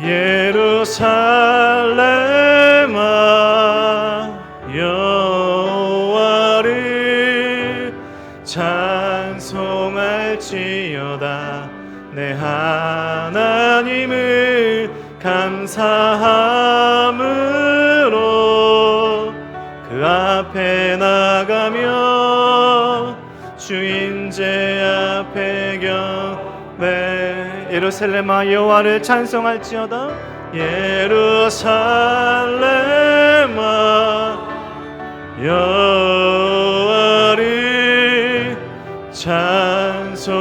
예루살렘아 여호와를 찬송할지어다. 내 하나님을 감사함으로 그 앞에 나가며 주인제 앞에 경배. 예루살렘아 여호와를 찬송할지어다. 예루살렘아 여호와를 찬송할지어다.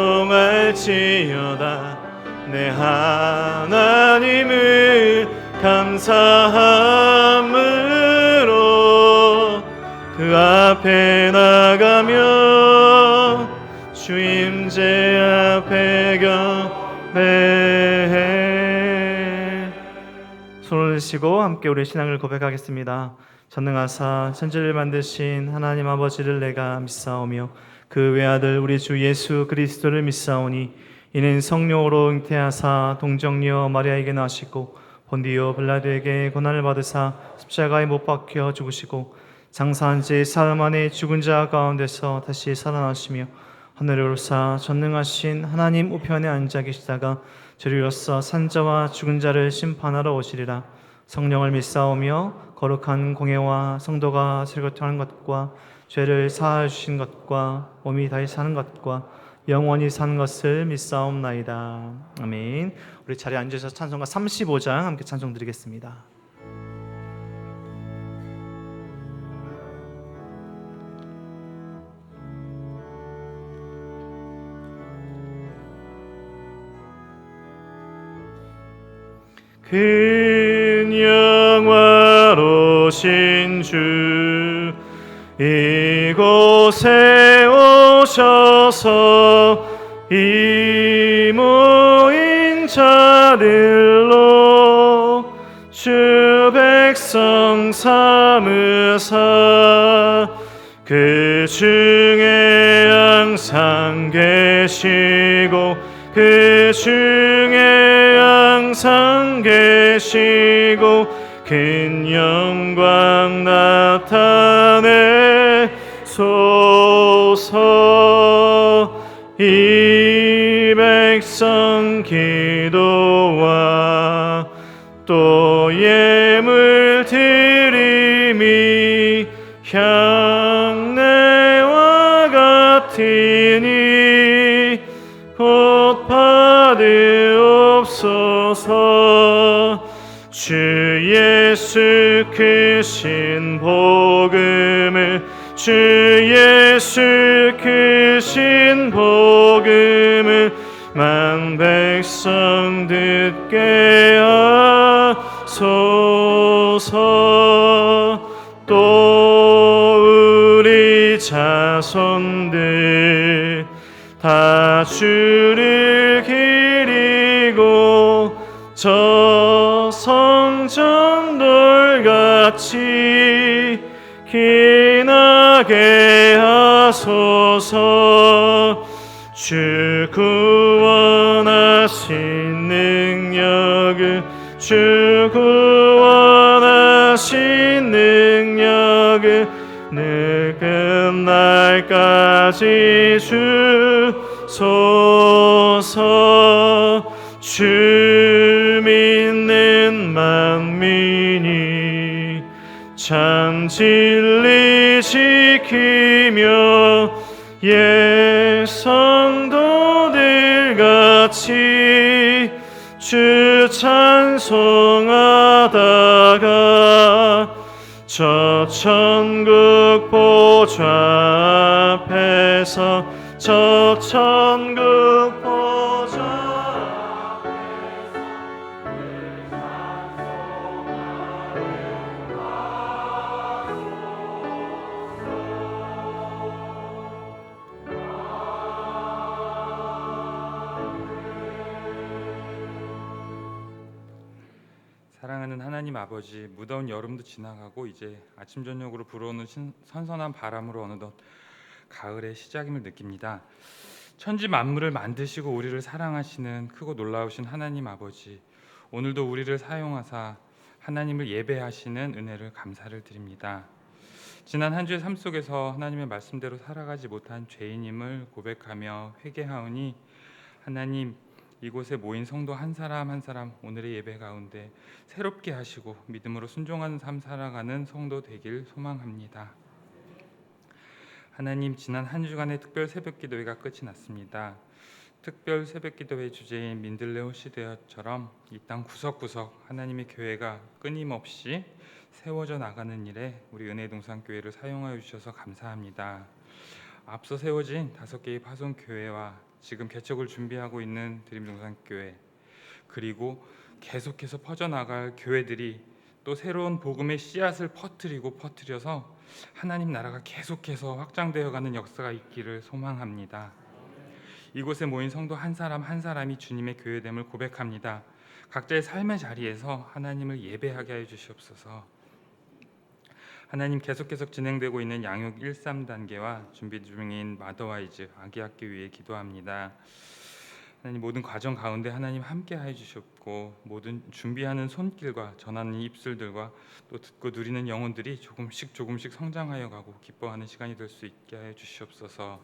내 하나님을 감사함으로 그 앞에 나가며 주임제 앞에 경배해. 손을 드시고 함께 우리 신앙을 고백하겠습니다. 전능하사 천지를 만드신 하나님 아버지를 내가 믿사오며 그 외아들 우리 주 예수 그리스도를 믿사오니 이는 성령으로 잉태하사 동정녀 마리아에게 나시고 본디오 빌라도에게 고난을 받으사 십자가에 못 박혀 죽으시고 장사한 지 사흘 만에 죽은 자 가운데서 다시 살아나시며 하늘에 오르사 전능하신 하나님 우편에 앉아 계시다가 저리로서 산자와 죽은 자를 심판하러 오시리라. 성령을 믿사오며 거룩한 공예와 성도가 설교하는 것과 죄를 사하여 주신 것과 몸이 다시 사는 것과 영원히 사는 것을 믿사옵나이다. 아멘. 우리 자리에 앉으셔서 찬송가 35장 함께 찬송 드리겠습니다. 큰 영화로신 주 이곳에 오셔서 이 모인 자들로 주 백성 삼으사 그 중에 항상 계시고 그 중에 항상 계시고 큰 영광 나타내소서. 이 백성 기도와 또 예물 드림이 향내와 같으니 곧 받으옵소서. 주 예수 크신 복음을 주 예수 크신 복음을 만 백성 듣게 하소서. 또 우리 자손들 다 주를 기리고 저 성전돌같이 기나게 하소서. 주 구원하신 능력을 주 구원하신 능력을 늘 끝날까지 주소서. 주 믿는 만민이 참 진리 지키며 예 성도들 같이 주 찬송하다가 저 천국 보좌 앞에서 저 천국 보좌 사랑하는 하나님 아버지, 무더운 여름도 지나가고 이제 아침 저녁으로 불어오는 선선한 바람으로 어느덧 가을의 시작임을 느낍니다. 천지 만물을 만드시고 우리를 사랑하시는 크고 놀라우신 하나님 아버지, 오늘도 우리를 사용하사 하나님을 예배하시는 은혜를 감사를 드립니다. 지난 한 주의 삶 속에서 하나님의 말씀대로 살아가지 못한 죄인임을 고백하며 회개하오니 하나님, 이곳에 모인 성도 한 사람 한 사람 오늘의 예배 가운데 새롭게 하시고 믿음으로 순종하는 삶 살아가는 성도 되길 소망합니다. 하나님, 지난 한 주간의 특별 새벽기도회가 끝이 났습니다. 특별 새벽기도회 주제인 민들레 호시대처럼 이 땅 구석구석 하나님의 교회가 끊임없이 세워져 나가는 일에 우리 은혜동산교회를 사용하여 주셔서 감사합니다. 앞서 세워진 5개의 파송교회와 지금 개척을 준비하고 있는 드림동산교회, 그리고 계속해서 퍼져나갈 교회들이 또 새로운 복음의 씨앗을 퍼뜨려서 하나님 나라가 계속해서 확장되어가는 역사가 있기를 소망합니다. 이곳에 모인 성도 한 사람 한 사람이 주님의 교회됨을 고백합니다. 각자의 삶의 자리에서 하나님을 예배하게 해 주시옵소서. 하나님, 계속 진행되고 있는 양육 1-3단계와 준비 중인 마더와이즈 아기학교 위해 기도합니다. 하나님, 모든 과정 가운데 하나님 함께 해 주시옵고 모든 준비하는 손길과 전하는 입술들과 또 듣고 누리는 영혼들이 조금씩 성장하여 가고 기뻐하는 시간이 될 수 있게 해 주시옵소서.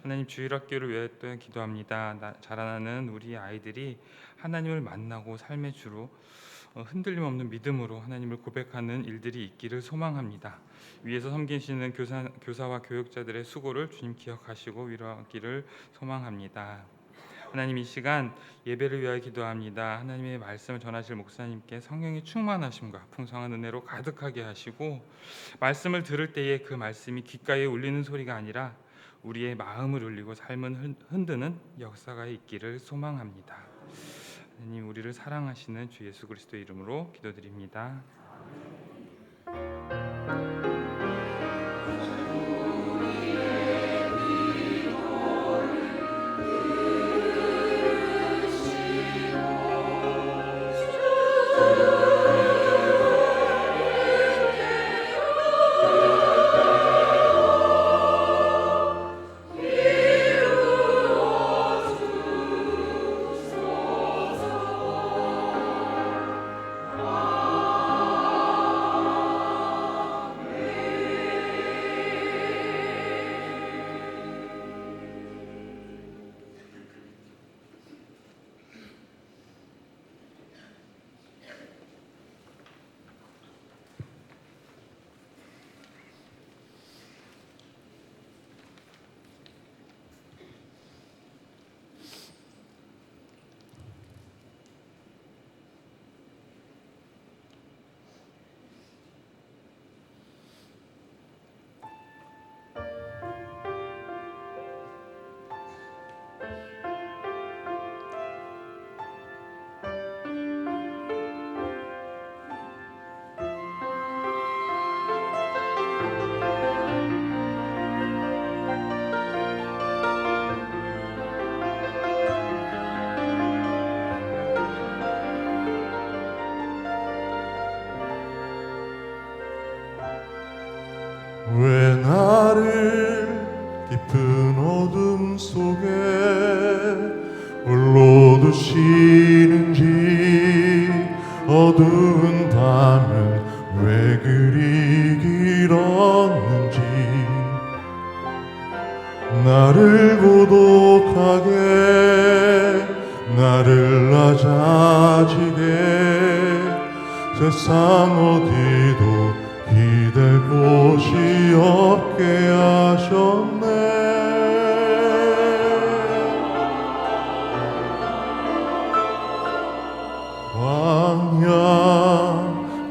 하나님, 주일학교를 위해 또 기도합니다. 자라나는 우리 아이들이 하나님을 만나고 삶의 주로 흔들림 없는 믿음으로 하나님을 고백하는 일들이 있기를 소망합니다. 위에서 섬기시는 교사와 교육자들의 수고를 주님 기억하시고 위로하기를 소망합니다. 하나님, 이 시간 예배를 위하여 기도합니다. 하나님의 말씀을 전하실 목사님께 성령의 충만하심과 풍성한 은혜로 가득하게 하시고 말씀을 들을 때에 그 말씀이 귓가에 울리는 소리가 아니라 우리의 마음을 울리고 삶을 흔드는 역사가 있기를 소망합니다. 하나님, 우리를 사랑하시는 주 예수 그리스도 이름으로 기도드립니다. 왜 나를 깊은 어둠 속에 홀로 두시는지, 어두운 밤은 왜 그리 길었는지, 나를 고독하게, 나를 낮아지게, 세상 어디도 기댈 곳이 없게 하셨네.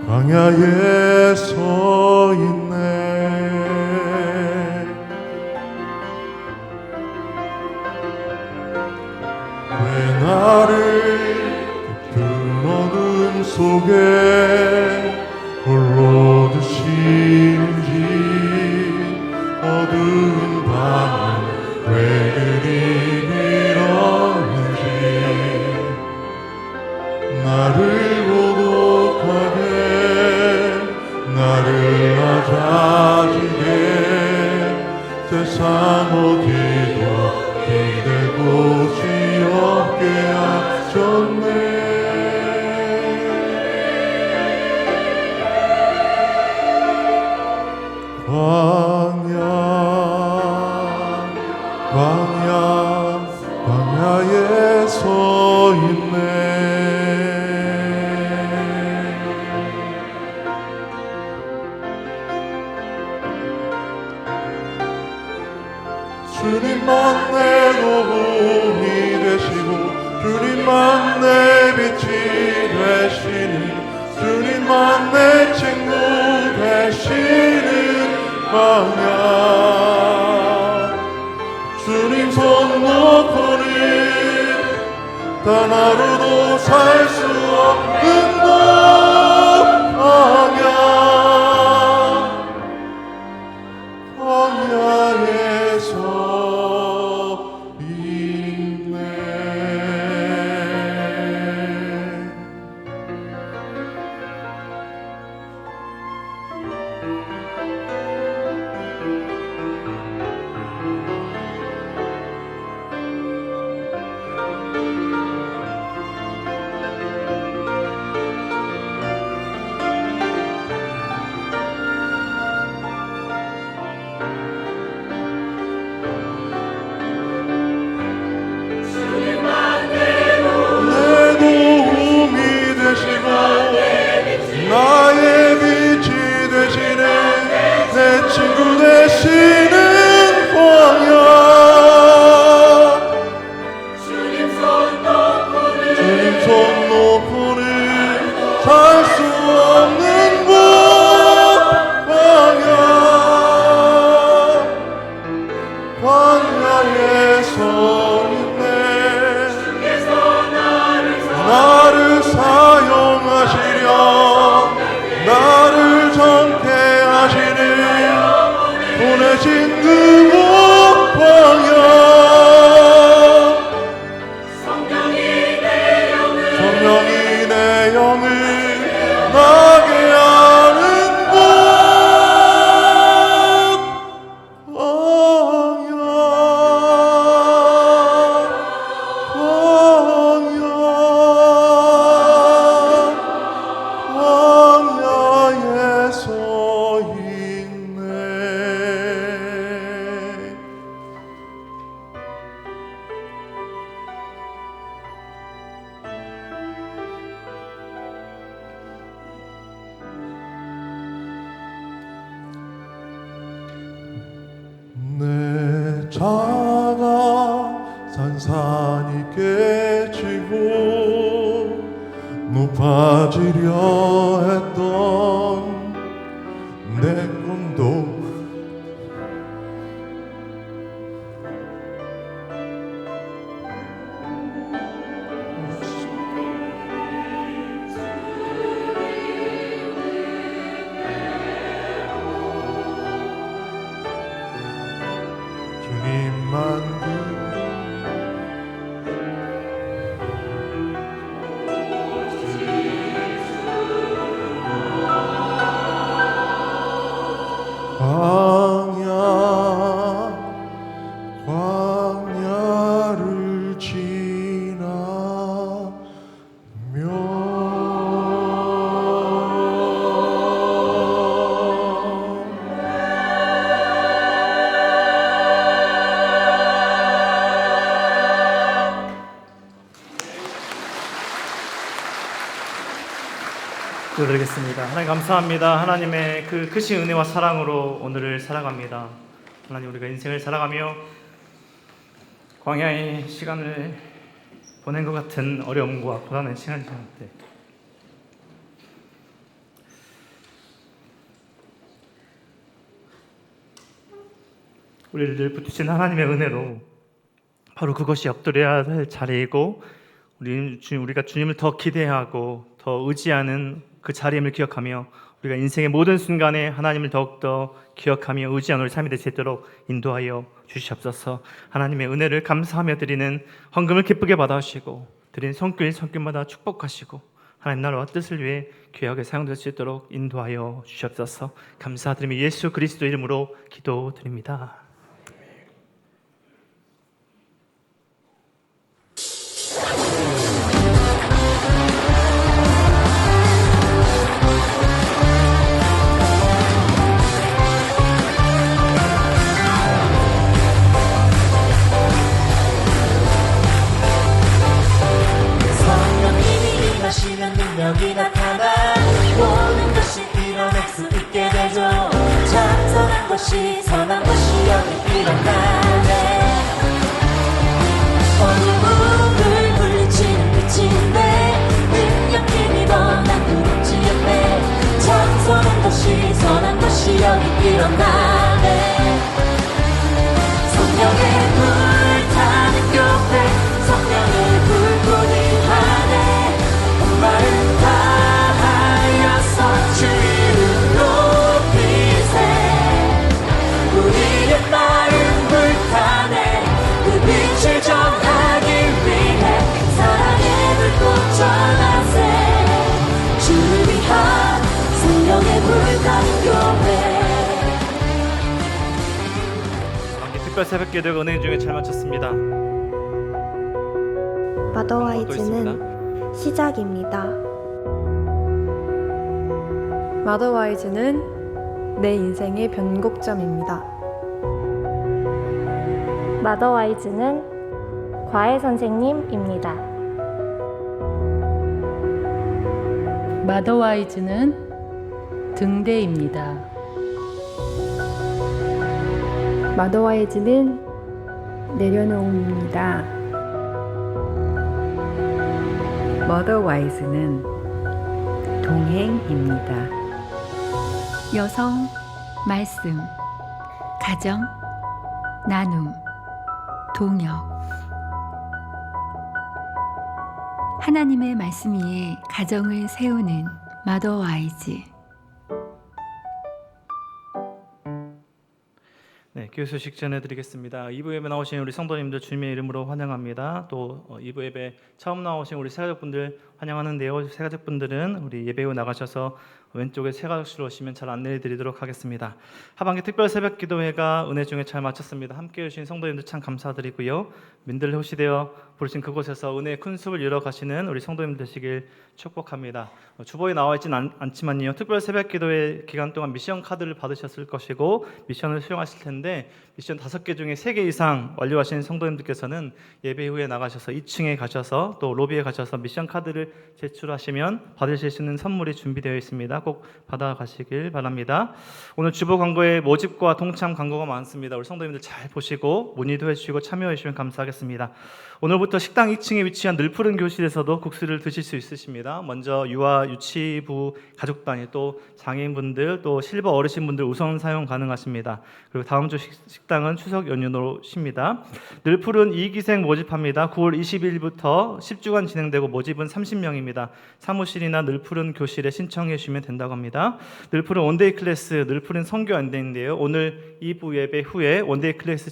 광야에 서 있네. 왜 나를 깊은 어둠 속에 홀로 두시는지, 어두운 밤은 왜 그리 길었는지, 나를 고독하게, 나를 낮아지게, 세상 어디도 기댈 곳이 없게 하셨네. 주님만 내 도움이 되시고 주님만 내 빛이 되시니 주님만 내 친구 되시는 광야 주님 손 놓고는 단 하루도 살 수 없는 곳 광야에서 있네. 나의 빛이 되시는 내 친구 되시는 광야 주님 손 놓고는 살 수 없는 곳 광야에서 있네 나를 사용하시려 나를 정케 하시는 보내신 그곳 광야 성령이 내 영을 나게 하는 곳 광야에서 있네. 내 자가 산산이 깨지고 높아지려 했던 내 꿈도 주님만 광야를 지나며 기도드리겠습니다. 하나님 감사합니다. 하나님의 그 크신 은혜와 사랑으로 오늘을 살아갑니다. 하나님 우리가 인생을 살아가며 광야의 시간을 보낸 것 같은 어려움과 고난의 시간이 지났대. 우리를 늘 붙드신 하나님의 은혜로 바로 그것이 엎드려야 할 자리이고 우리가 주님을 더 기대하고 더 의지하는 그 자리임을 기억하며 우리가 인생의 모든 순간에 하나님을 더욱더 기억하며 의지하는 우리 삶이 될 수 있도록 인도하여 주시옵소서. 하나님의 은혜를 감사하며 드리는 헌금을 기쁘게 받아주시고 드린 손길마다 축복하시고 하나님 나라와 뜻을 위해 귀하게 사용될 수 있도록 인도하여 주시옵소서. 감사드리며 예수 그리스도 이름으로 기도드립니다. 능력이 나타나 모든 것이 이뤄낼 수 있게 되죠. 찬성한 것이 선한 것이 여기 일어나네. 능력이 일어나네. 성령의 불타는 교회, 성령의 불꽃이 하네. 온 마음 다하여서 주 이름 높이세. 우리의 마음 불타네. 그 빛을 전하기 위해 사랑의 불꽃 전하세. 주를 위한 성령의 불타는 교회. 특별 새벽 기도가 은혜 중에 잘 마쳤습니다. 마더와이즈는 시작입니다. 마더와이즈는 내 인생의 변곡점입니다. 마더와이즈는 과외 선생님입니다. 마더와이즈는 등대입니다. 마더와이즈는 내려놓음입니다. 머더와이즈는 동행입니다. 여성, 말씀, 가정, 나눔, 동역. 하나님의 말씀 위에 가정을 세우는 마더와이즈. 네, 교회 소식 전해드리겠습니다. 2부 예배 나오신 우리 성도님들 주님의 이름으로 환영합니다. 또 2부 예배 처음 나오신 우리 새가족분들 환영하는데요. 새가족분들은 우리 예배 후 나가셔서 왼쪽에 새가족실로 오시면 잘 안내해드리도록 하겠습니다. 하반기 특별 새벽 기도회가 은혜 중에 잘 마쳤습니다. 함께해 주신 성도님들 참 감사드리고요. 민들 호시되어 부르신 그곳에서 은혜의 큰 숲을 이뤄 가시는 우리 성도님들 되시길 축복합니다. 주보에 나와 있지는 않지만요. 특별 새벽 기도회 기간 동안 미션 카드를 받으셨을 것이고 미션을 수행하실 텐데 미션 5개 중에 3개 이상 완료하신 성도님들께서는 예배 후에 나가셔서 2층에 가셔서 또 로비에 가셔서 미션 카드를 제출하시면 받으실 수 있는 선물이 준비되어 있습니다. 꼭 받아가시길 바랍니다. 오늘 주보 광고에 모집과 동참 광고가 많습니다. 우리 성도님들 잘 보시고 문의도 해주시고 참여해 주시면 감사하겠습니다. 오늘부터 식당 2층에 위치한 늘푸른 교실에서도 국수를 드실 수 있으십니다. 먼저 유아 유치부 가족단위 또 장애인분들 또 실버 어르신분들 우선 사용 가능하십니다. 그리고 다음 주 식당은 추석 연휴로 쉽니다. 늘푸른 2기생 모집합니다. 9월 20일부터 10주간 진행되고 모집은 30명입니다. 사무실이나 늘푸른 교실에 신청해 주시면 된다고 합니다. 늘푸른 원데이 클래스 늘푸른 선교 안대인데요. 오늘 2부 예배 후에 원데이 클래스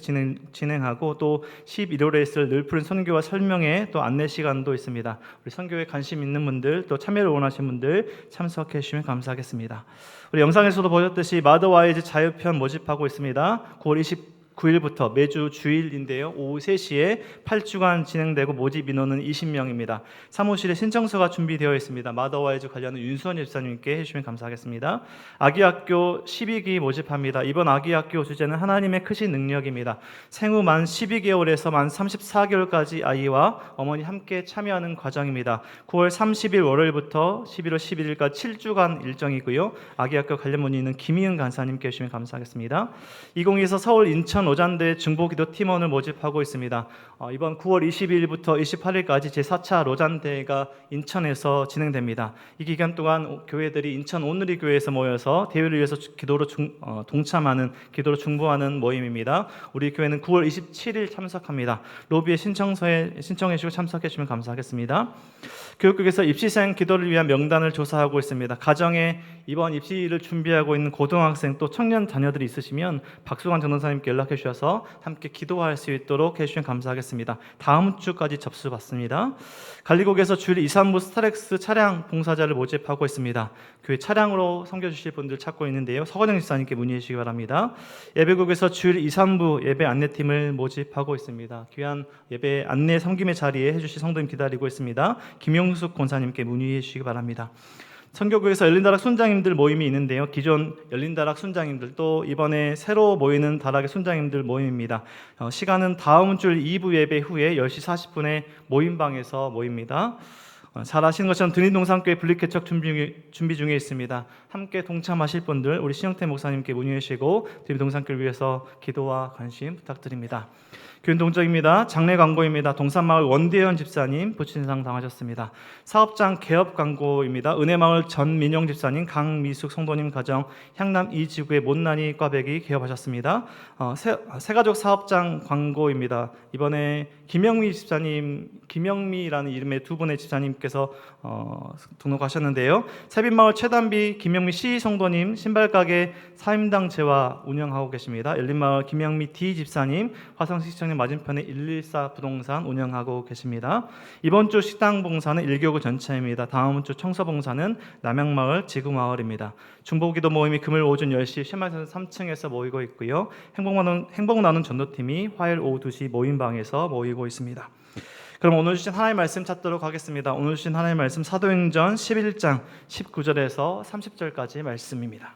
진행하고 또 11월에 있을 늘푸른 선교와 설명회 또 안내 시간도 있습니다. 우리 선교에 관심 있는 분들 또 참여를 원하시는 분들 참석해 주시면 감사하겠습니다. 우리 영상에서도 보셨듯이 마더와이즈 자유편 모집하고 있습니다. 9월 29일부터 매주 주일인데요. 오후 3시에 8주간 진행되고 모집 인원은 20명입니다. 사무실에 신청서가 준비되어 있습니다. 마더와이즈 관련은 윤수원 집사님께 해주시면 감사하겠습니다. 아기학교 12기 모집합니다. 이번 아기학교 주제는 하나님의 크신 능력입니다. 생후 만 12개월에서 만 34개월까지 아이와 어머니 함께 참여하는 과정입니다. 9월 30일 월요일부터 11월 11일까지 7주간 일정이고요. 아기학교 관련 문의는 김희은 간사님께 해주시면 감사하겠습니다. 2024 서울 인천 로잔대 중보기도 팀원을 모집하고 있습니다. 이번 9월 22일부터 28일까지 제4차 로잔대가 인천에서 진행됩니다. 이 기간 동안 교회들이 인천 오늘리 교회에서 모여서 대회를 위해서 기도로 동참하는 기도로 중보하는 모임입니다. 우리 교회는 9월 27일 참석합니다. 로비에 신청해 주시고 참석해 주시면 감사하겠습니다. 교육국에서 입시생 기도를 위한 명단을 조사하고 있습니다. 가정에 이번 입시를 준비하고 있는 고등학생 또 청년 자녀들이 있으시면 박수관 전도사님께 연락해 주셔서 함께 기도할 수 있도록 해주시면 감사하겠습니다. 다음 주까지 접수 받습니다. 관리국에서 주일 2, 3부 스타렉스 차량 봉사자를 모집하고 있습니다. 교회 차량으로 섬겨주실 분들 찾고 있는데요. 서건영 집사님께 문의해 주시기 바랍니다. 예배국에서 주일 2, 3부 예배 안내팀을 모집하고 있습니다. 귀한 예배 안내 섬김의 자리에 해주실 성도님 기다리고 있습니다. 김용숙 권사님께 문의해 주시기 바랍니다. 선교국에서 열린다락 순장님들 모임이 있는데요. 기존 열린다락 순장님들 또 이번에 새로 모이는 다락의 순장님들 모임입니다. 시간은 다음 주 2부 예배 후에 10시 40분에 모임방에서 모입니다. 잘 아시는 것처럼 드림동산교회 분리개척 준비 중에 있습니다. 함께 동참하실 분들 우리 신영태 목사님께 문의해 주시고 드림동산교회를 위해서 기도와 관심 부탁드립니다. 교인 동정입니다. 장례 광고입니다. 동산마을 원대현 집사님 부친상 당하셨습니다. 사업장 개업 광고입니다. 은혜마을 전민용 집사님, 강미숙 성도님 가정 향남 2지구의 못난이 꽈배기 개업하셨습니다. 새가족 사업장 광고입니다. 이번에 김영미 집사님, 김영미라는 이름의 두 분의 집사님께서 등록하셨는데요. 세빈마을 최단비 김영미 C 성도님 신발가게 사임당 재화 운영하고 계십니다. 열린마을 김영미 D 집사님 화성시청 맞은편에 114 부동산 운영하고 계십니다. 이번 주 식당 봉사는 1교구 전체입니다. 다음 주 청소 봉사는 남양마을 지구마을입니다. 중보기도 모임이 금요일 오전 10시 쉐마센터 3층에서 모이고 있고요. 행복 나눔 전도팀이 화요일 오후 2시 모임방에서 모이고 있습니다. 그럼 오늘 주신 하나님의 말씀 찾도록 하겠습니다. 오늘 주신 하나님의 말씀 사도행전 11장 19절에서 30절까지 말씀입니다.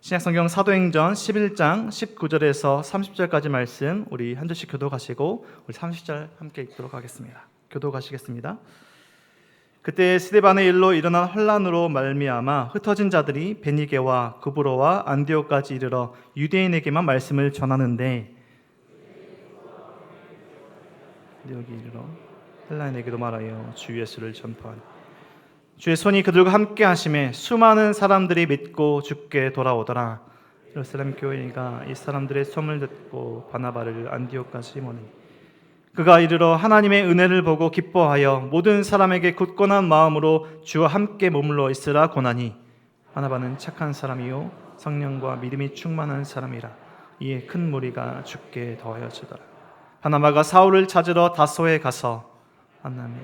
신약성경 사도행전 11장 19절에서 30절까지 말씀 우리 한 절씩 교독하시고 우리 30절 함께 읽도록 하겠습니다. 교독하시겠습니다. 그때 스데반의 일로 일어난 혼란으로 말미암아 흩어진 자들이 베니게와 구브로와 안디옥까지 이르러 유대인에게만 말씀을 전하는데 여기 이르러 헬라인에게도 말하여 주 예수를 전파하니 주의 손이 그들과 함께 하심에 수많은 사람들이 믿고 주께 돌아오더라. 예루살렘 교회가 이 사람들의 소문을 듣고 바나바를 안디옥까지 모니 그가 이르러 하나님의 은혜를 보고 기뻐하여 모든 사람에게 굳건한 마음으로 주와 함께 머물러 있으라 권하니 바나바는 착한 사람이요 성령과 믿음이 충만한 사람이라. 이에 큰 무리가 주께 더하여지더라. 바나바가 사울을 찾으러 다소에 가서 만남에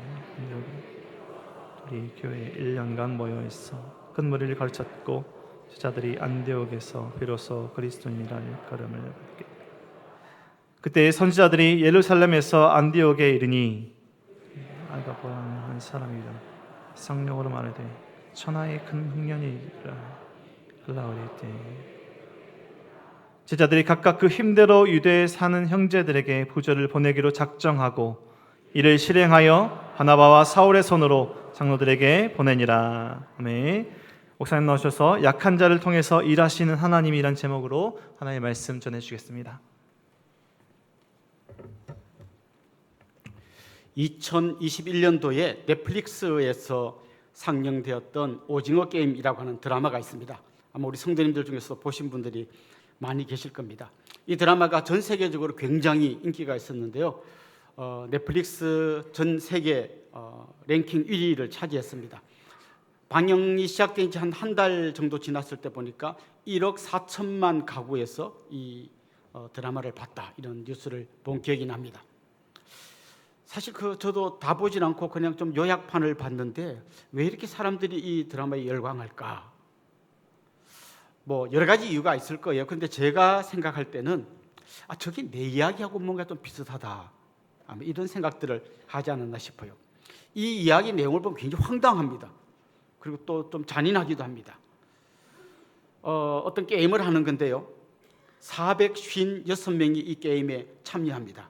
우리 교회에 1년간 모여 있어 큰 무리를 가르쳤고 제자들이 안디옥에서 비로소 그리스도인이라는 걸음을 받게 되었다. 그때 선지자들이 예루살렘에서 안디옥에 이르니 아가보라는 한 사람이라 성령으로 말하되 천하의 큰 흉년이라 흘러오리 때 제자들이 각각 그 힘대로 유대에 사는 형제들에게 부조를 보내기로 작정하고 이를 실행하여 바나바와 사울의 손으로 장로들에게 보내니라. 아멘. 목사님 나오셔서 약한 자를 통해서 일하시는 하나님이란 제목으로 하나님의 말씀 전해주시겠습니다. 2021년도에 넷플릭스에서 상영되었던 오징어 게임이라고 하는 드라마가 있습니다. 아마 우리 성도님들 중에서 보신 분들이 많이 계실 겁니다. 이 드라마가 전 세계적으로 굉장히 인기가 있었는데요. 넷플릭스 전 세계 랭킹 1위를 차지했습니다. 방영이 시작된 지 한 달 정도 지났을 때 보니까 1억 4천만 가구에서 이 드라마를 봤다 이런 뉴스를 본 기억이 납니다. 사실 저도 다 보진 않고 그냥 좀 요약판을 봤는데 왜 이렇게 사람들이 이 드라마에 열광할까? 뭐 여러 가지 이유가 있을 거예요. 그런데 제가 생각할 때는 저게 내 이야기하고 뭔가 좀 비슷하다. 아마 이런 생각들을 하지 않았나 싶어요. 이 이야기 내용을 보면 굉장히 황당합니다. 그리고 또 좀 잔인하기도 합니다. 어떤 게임을 하는 건데요. 456명이 이 게임에 참여합니다.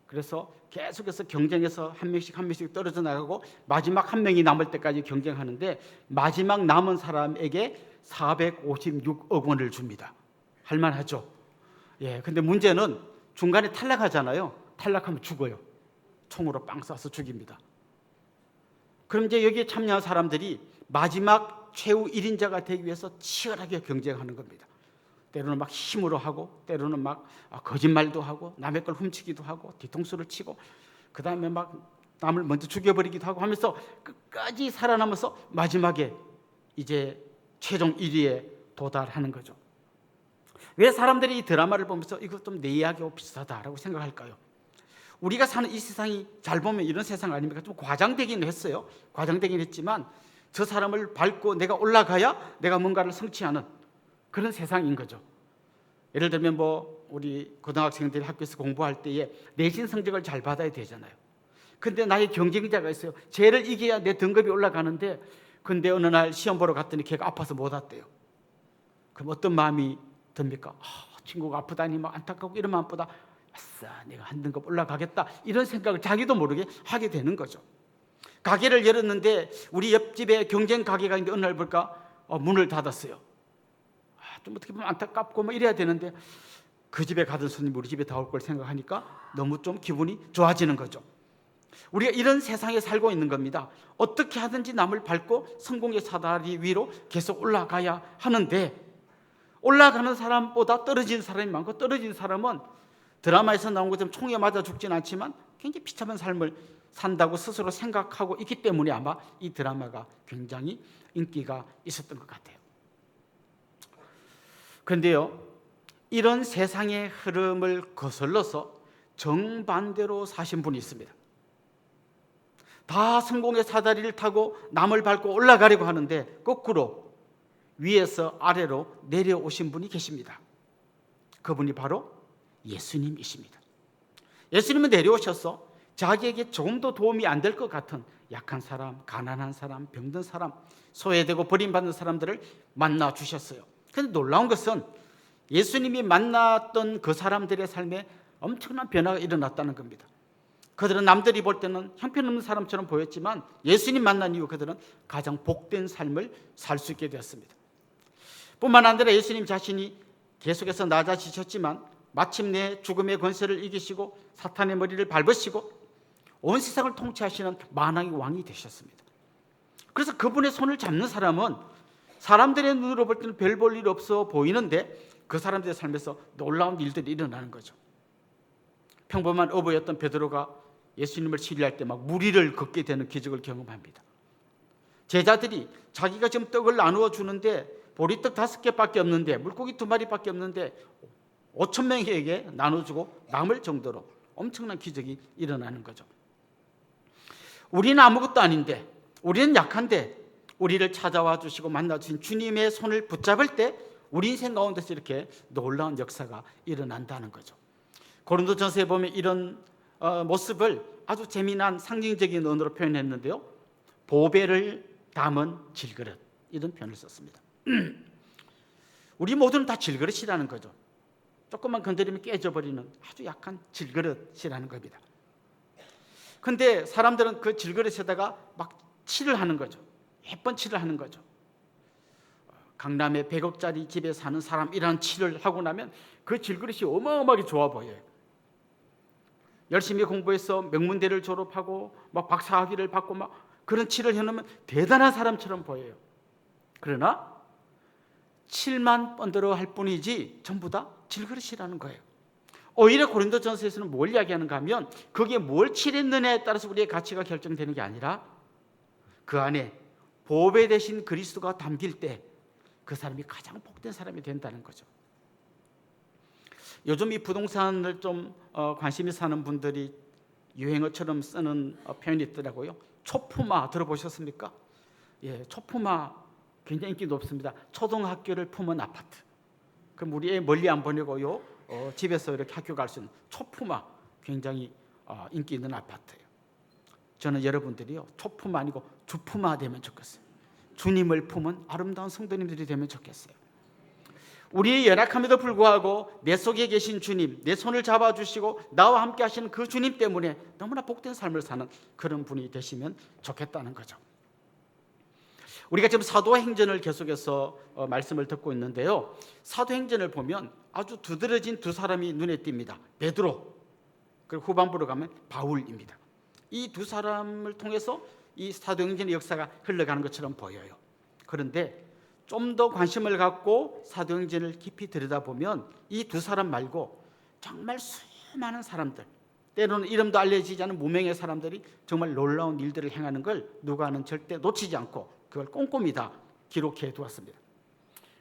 그래서 계속해서 경쟁해서 한 명씩 떨어져 나가고 마지막 한 명이 남을 때까지 경쟁하는데 마지막 남은 사람에게 456억 원을 줍니다. 할만하죠. 예, 근데 문제는 중간에 탈락하잖아요. 탈락하면 죽어요. 총으로 빵 쏴서 죽입니다. 그럼 이제 여기에 참여한 사람들이 마지막 최후 1인자가 되기 위해서 치열하게 경쟁하는 겁니다. 때로는 막 힘으로 하고 때로는 막 거짓말도 하고 남의 걸 훔치기도 하고 뒤통수를 치고 그 다음에 막 남을 먼저 죽여버리기도 하고 하면서 끝까지 살아남아서 마지막에 이제 최종 1위에 도달하는 거죠. 왜 사람들이 이 드라마를 보면서 이거 좀 내 이야기하고 비슷하다라고 생각할까요? 우리가 사는 이 세상이 잘 보면 이런 세상 아닙니까? 좀 과장되긴 했어요. 과장되긴 했지만 저 사람을 밟고 내가 올라가야 내가 뭔가를 성취하는 그런 세상인 거죠. 예를 들면 뭐 우리 고등학생들이 학교에서 공부할 때에 내신 성적을 잘 받아야 되잖아요. 근데 나의 경쟁자가 있어요. 쟤를 이겨야 내 등급이 올라가는데 근데 어느 날 시험 보러 갔더니 걔가 아파서 못 왔대요. 그럼 어떤 마음이 듭니까? 친구가 아프다니 막 안타깝고 이런 마음보다 아싸, 내가 한 등급 올라가겠다, 이런 생각을 자기도 모르게 하게 되는 거죠. 가게를 열었는데 우리 옆집에 경쟁 가게가 있는데 어느 날 볼까 문을 닫았어요. 좀 어떻게 보면 안타깝고 뭐 이래야 되는데 그 집에 가던 손님이 우리 집에 다 올 걸 생각하니까 너무 좀 기분이 좋아지는 거죠. 우리가 이런 세상에 살고 있는 겁니다. 어떻게 하든지 남을 밟고 성공의 사다리 위로 계속 올라가야 하는데, 올라가는 사람보다 떨어지는 사람이 많고, 떨어지는 사람은 드라마에서 나온 것처럼 총에 맞아 죽진 않지만 굉장히 비참한 삶을 산다고 스스로 생각하고 있기 때문에 아마 이 드라마가 굉장히 인기가 있었던 것 같아요. 그런데요, 이런 세상의 흐름을 거슬러서 정반대로 사신 분이 있습니다. 다 성공의 사다리를 타고 남을 밟고 올라가려고 하는데 거꾸로 위에서 아래로 내려오신 분이 계십니다. 그분이 바로 예수님이십니다. 예수님은 내려오셔서 자기에게 조금도 도움이 안 될 것 같은 약한 사람, 가난한 사람, 병든 사람, 소외되고 버림받는 사람들을 만나 주셨어요. 그런데 놀라운 것은 예수님이 만났던 그 사람들의 삶에 엄청난 변화가 일어났다는 겁니다. 그들은 남들이 볼 때는 형편없는 사람처럼 보였지만 예수님 만난 이후 그들은 가장 복된 삶을 살 수 있게 되었습니다. 뿐만 아니라 예수님 자신이 계속해서 낮아지셨지만 마침내 죽음의 권세를 이기시고 사탄의 머리를 밟으시고 온 세상을 통치하시는 만왕의 왕이 되셨습니다. 그래서 그분의 손을 잡는 사람은 사람들의 눈으로 볼 때는 별 볼 일 없어 보이는데 그 사람들의 삶에서 놀라운 일들이 일어나는 거죠. 평범한 어부였던 베드로가 예수님을 신뢰할 때 막 무리를 걷게 되는 기적을 경험합니다. 제자들이 자기가 지금 떡을 나누어 주는데 보리떡 5개밖에 없는데, 물고기 2마리밖에 없는데 5,000명에게 나눠주고 남을 정도로 엄청난 기적이 일어나는 거죠. 우리는 아무것도 아닌데, 우리는 약한데 우리를 찾아와 주시고 만나 주신 주님의 손을 붙잡을 때 우리 인생 가운데서 이렇게 놀라운 역사가 일어난다는 거죠. 고린도전서에 보면 이런 모습을 아주 재미난 상징적인 언어로 표현했는데요, 보배를 담은 질그릇, 이런 표현을 썼습니다. 우리 모두는 다 질그릇이라는 거죠. 조금만 건드리면 깨져버리는 아주 약한 질그릇이라는 겁니다. 그런데 사람들은 그 질그릇에다가 막 칠을 하는 거죠. 예쁜 칠을 하는 거죠. 강남에 100억짜리 집에 사는 사람이라는 칠을 하고 나면 그 질그릇이 어마어마하게 좋아 보여요. 열심히 공부해서 명문대를 졸업하고 막 박사학위를 받고 막 그런 칠을 해놓으면 대단한 사람처럼 보여요. 그러나 칠만 번들어 할 뿐이지 전부 다 질그릇이라는 거예요. 오히려 고린도전서에서는 뭘 이야기하는가 하면 그게 뭘 칠했느냐에 따라서 우리의 가치가 결정되는 게 아니라 그 안에 보배 대신 그리스도가 담길 때 그 사람이 가장 복된 사람이 된다는 거죠. 요즘 이 부동산을 좀 관심 있어 하는 분들이 유행어처럼 쓰는 표현이 있더라고요. 초품화 들어보셨습니까? 예, 초품화 굉장히 인기 높습니다. 초등학교를 품은 아파트. 그럼 우리 애 멀리 안 보내고요, 집에서 이렇게 학교 갈 수 있는 초품화, 굉장히 인기 있는 아파트예요. 저는 여러분들이요, 초품 아니고 주품화 되면 좋겠어요. 주님을 품은 아름다운 성도님들이 되면 좋겠어요. 우리의 연약함에도 불구하고 내 속에 계신 주님, 내 손을 잡아주시고 나와 함께 하시는 그 주님 때문에 너무나 복된 삶을 사는 그런 분이 되시면 좋겠다는 거죠. 우리가 지금 사도행전을 계속해서 말씀을 듣고 있는데요, 사도행전을 보면 아주 두드러진 두 사람이 눈에 띕니다. 베드로, 그리고 후반부로 가면 바울입니다. 이 두 사람을 통해서 이 사도행전의 역사가 흘러가는 것처럼 보여요. 그런데 좀 더 관심을 갖고 사도행전을 깊이 들여다보면 이 두 사람 말고 정말 수많은 사람들, 때로는 이름도 알려지지 않은 무명의 사람들이 정말 놀라운 일들을 행하는 걸 누가는 절대 놓치지 않고 그걸 꼼꼼히 다 기록해 두었습니다.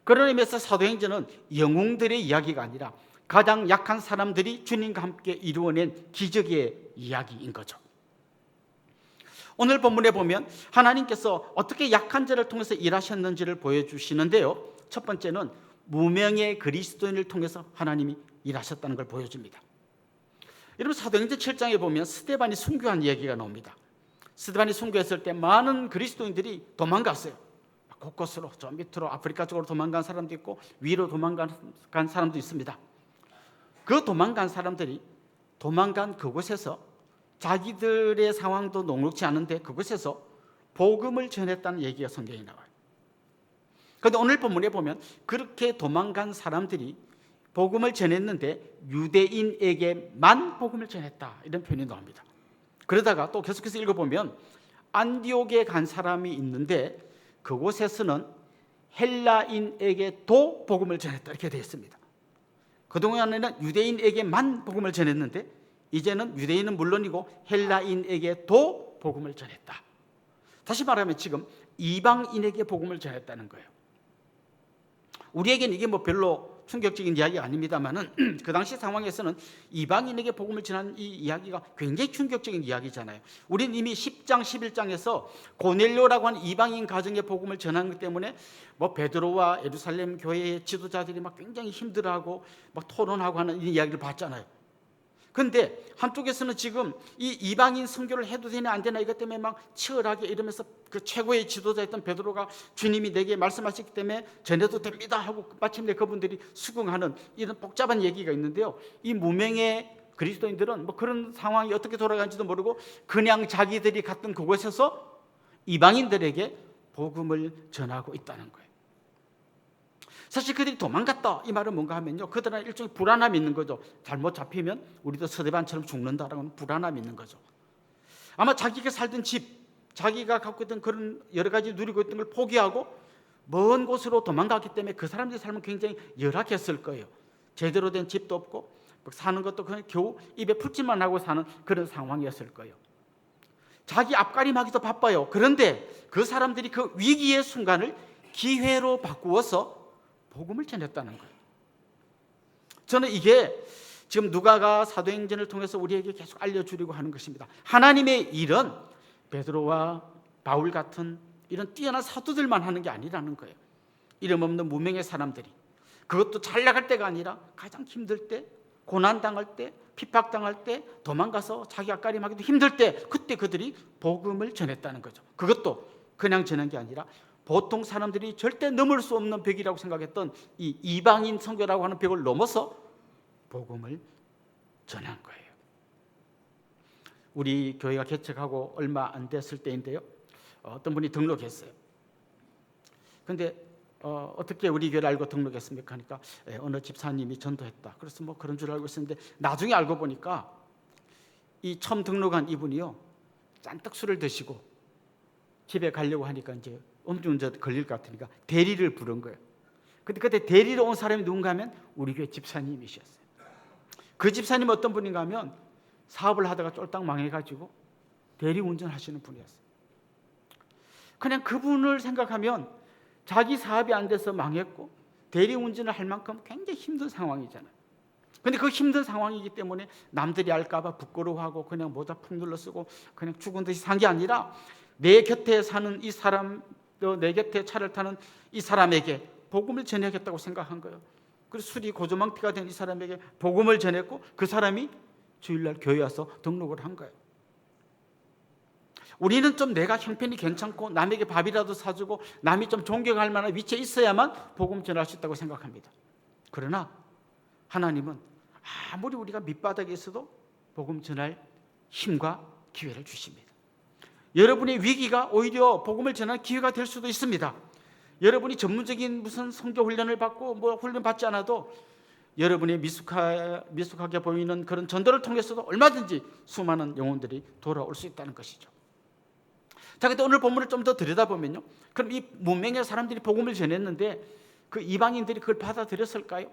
그런 의미에서 사도행전은 영웅들의 이야기가 아니라 가장 약한 사람들이 주님과 함께 이루어낸 기적의 이야기인 거죠. 오늘 본문에 보면 하나님께서 어떻게 약한 자를 통해서 일하셨는지를 보여주시는데요, 첫 번째는 무명의 그리스도인을 통해서 하나님이 일하셨다는 걸 보여줍니다. 여러분, 사도행전 7장에 보면 스데반이 순교한 이야기가 나옵니다. 스데반이 순교했을 때 많은 그리스도인들이 도망갔어요. 곳곳으로, 저 밑으로 아프리카 쪽으로 도망간 사람도 있고 위로 도망간 사람도 있습니다. 그 도망간 사람들이 도망간 그곳에서 자기들의 상황도 녹록지 않은데 그곳에서 복음을 전했다는 얘기가 성경에 나와요. 그런데 오늘 본문에 보면 그렇게 도망간 사람들이 복음을 전했는데 유대인에게만 복음을 전했다, 이런 표현이 나옵니다. 그러다가 또 계속해서 읽어보면 안디옥에 간 사람이 있는데 그곳에서는 헬라인에게도 복음을 전했다, 이렇게 되어 있습니다. 그동안에는 유대인에게만 복음을 전했는데 이제는 유대인은 물론이고 헬라인에게도 복음을 전했다. 다시 말하면 지금 이방인에게 복음을 전했다는 거예요. 우리에게는 이게 뭐 별로 충격적인 이야기가 아닙니다만은 그 당시 상황에서는 이방인에게 복음을 전한 이 이야기가 굉장히 충격적인 이야기잖아요. 우리는 이미 10장 11장에서 고넬료라고 하는 이방인 가정에 복음을 전한 것 때문에 뭐 베드로와 예루살렘 교회의 지도자들이 막 굉장히 힘들어하고 막 토론하고 하는 이 이야기를 봤잖아요. 그런데 한쪽에서는 지금 이 이방인 선교를 해도 되나 안 되나 이것 때문에 막 치열하게 이러면서 그 최고의 지도자였던 베드로가 주님이 내게 말씀하셨기 때문에 전해도 됩니다 하고 마침내 그분들이 수긍하는 이런 복잡한 얘기가 있는데요. 이 무명의 그리스도인들은 뭐 그런 상황이 어떻게 돌아가는지도 모르고 그냥 자기들이 갔던 그곳에서 이방인들에게 복음을 전하고 있다는 거예요. 사실 그들이 도망갔다 이 말은 뭔가 하면요, 그들은 일종의 불안함이 있는 거죠. 잘못 잡히면 우리도 서대반처럼 죽는다라는 불안함이 있는 거죠. 아마 자기가 살던 집, 자기가 갖고 있던 그런 여러 가지 누리고 있던 걸 포기하고 먼 곳으로 도망갔기 때문에 그 사람들의 삶은 굉장히 열악했을 거예요. 제대로 된 집도 없고 사는 것도 그냥 겨우 입에 풀칠만 하고 사는 그런 상황이었을 거예요. 자기 앞가림하기도 바빠요. 그런데 그 사람들이 그 위기의 순간을 기회로 바꾸어서 복음을 전했다는 거예요. 저는 이게 지금 누가가 사도행전을 통해서 우리에게 계속 알려주려고 하는 것입니다. 하나님의 일은 베드로와 바울 같은 이런 뛰어난 사도들만 하는 게 아니라는 거예요. 이름 없는 무명의 사람들이, 그것도 잘 나갈 때가 아니라 가장 힘들 때, 고난당할 때, 핍박당할 때, 도망가서 자기 앞가림하기도 힘들 때, 그때 그들이 복음을 전했다는 거죠. 그것도 그냥 전한 게 아니라 보통 사람들이 절대 넘을 수 없는 벽이라고 생각했던 이 이방인 선교라고 하는 벽을 넘어서 복음을 전한 거예요. 우리 교회가 개척하고 얼마 안 됐을 때인데요, 어떤 분이 등록했어요. 그런데 어떻게 우리 교회를 알고 등록했습니까? 하니까 어느 집사님이 전도했다. 그래서 뭐 그런 줄 알고 있었는데 나중에 알고 보니까 이 처음 등록한 이분이요, 잔뜩 술을 드시고 집에 가려고 하니까 이제 음주운전 걸릴 것 같으니까 대리를 부른 거예요. 근데 그때 대리로 온 사람이 누군가 하면 우리 교회 집사님이셨어요. 그 집사님 어떤 분인가 하면 사업을 하다가 쫄딱 망해가지고 대리 운전하시는 분이었어요. 그냥 그분을 생각하면 자기 사업이 안 돼서 망했고 대리 운전을 할 만큼 굉장히 힘든 상황이잖아요. 근데 그 힘든 상황이기 때문에 남들이 알까봐 부끄러워하고 그냥 모자 푹 눌러 쓰고 그냥 죽은 듯이 산 게 아니라 내 곁에 사는 이 사람, 또 내 곁에 차를 타는 이 사람에게 복음을 전해야겠다고 생각한 거예요. 그래서 술이 고조망피가 된 이 사람에게 복음을 전했고 그 사람이 주일날 교회 와서 등록을 한 거예요. 우리는 좀 내가 형편이 괜찮고 남에게 밥이라도 사주고 남이 좀 존경할 만한 위치에 있어야만 복음 전할 수 있다고 생각합니다. 그러나 하나님은 아무리 우리가 밑바닥에 있어도 복음 전할 힘과 기회를 주십니다. 여러분의 위기가 오히려 복음을 전할 기회가 될 수도 있습니다. 여러분이 전문적인 무슨 선교 훈련을 받고 뭐 훈련 받지 않아도 여러분이 미숙하게 보이는 그런 전도를 통해서도 얼마든지 수많은 영혼들이 돌아올 수 있다는 것이죠. 자, 근데 오늘 본문을 좀 더 들여다보면요, 그럼 이 문명의 사람들이 복음을 전했는데 그 이방인들이 그걸 받아들였을까요?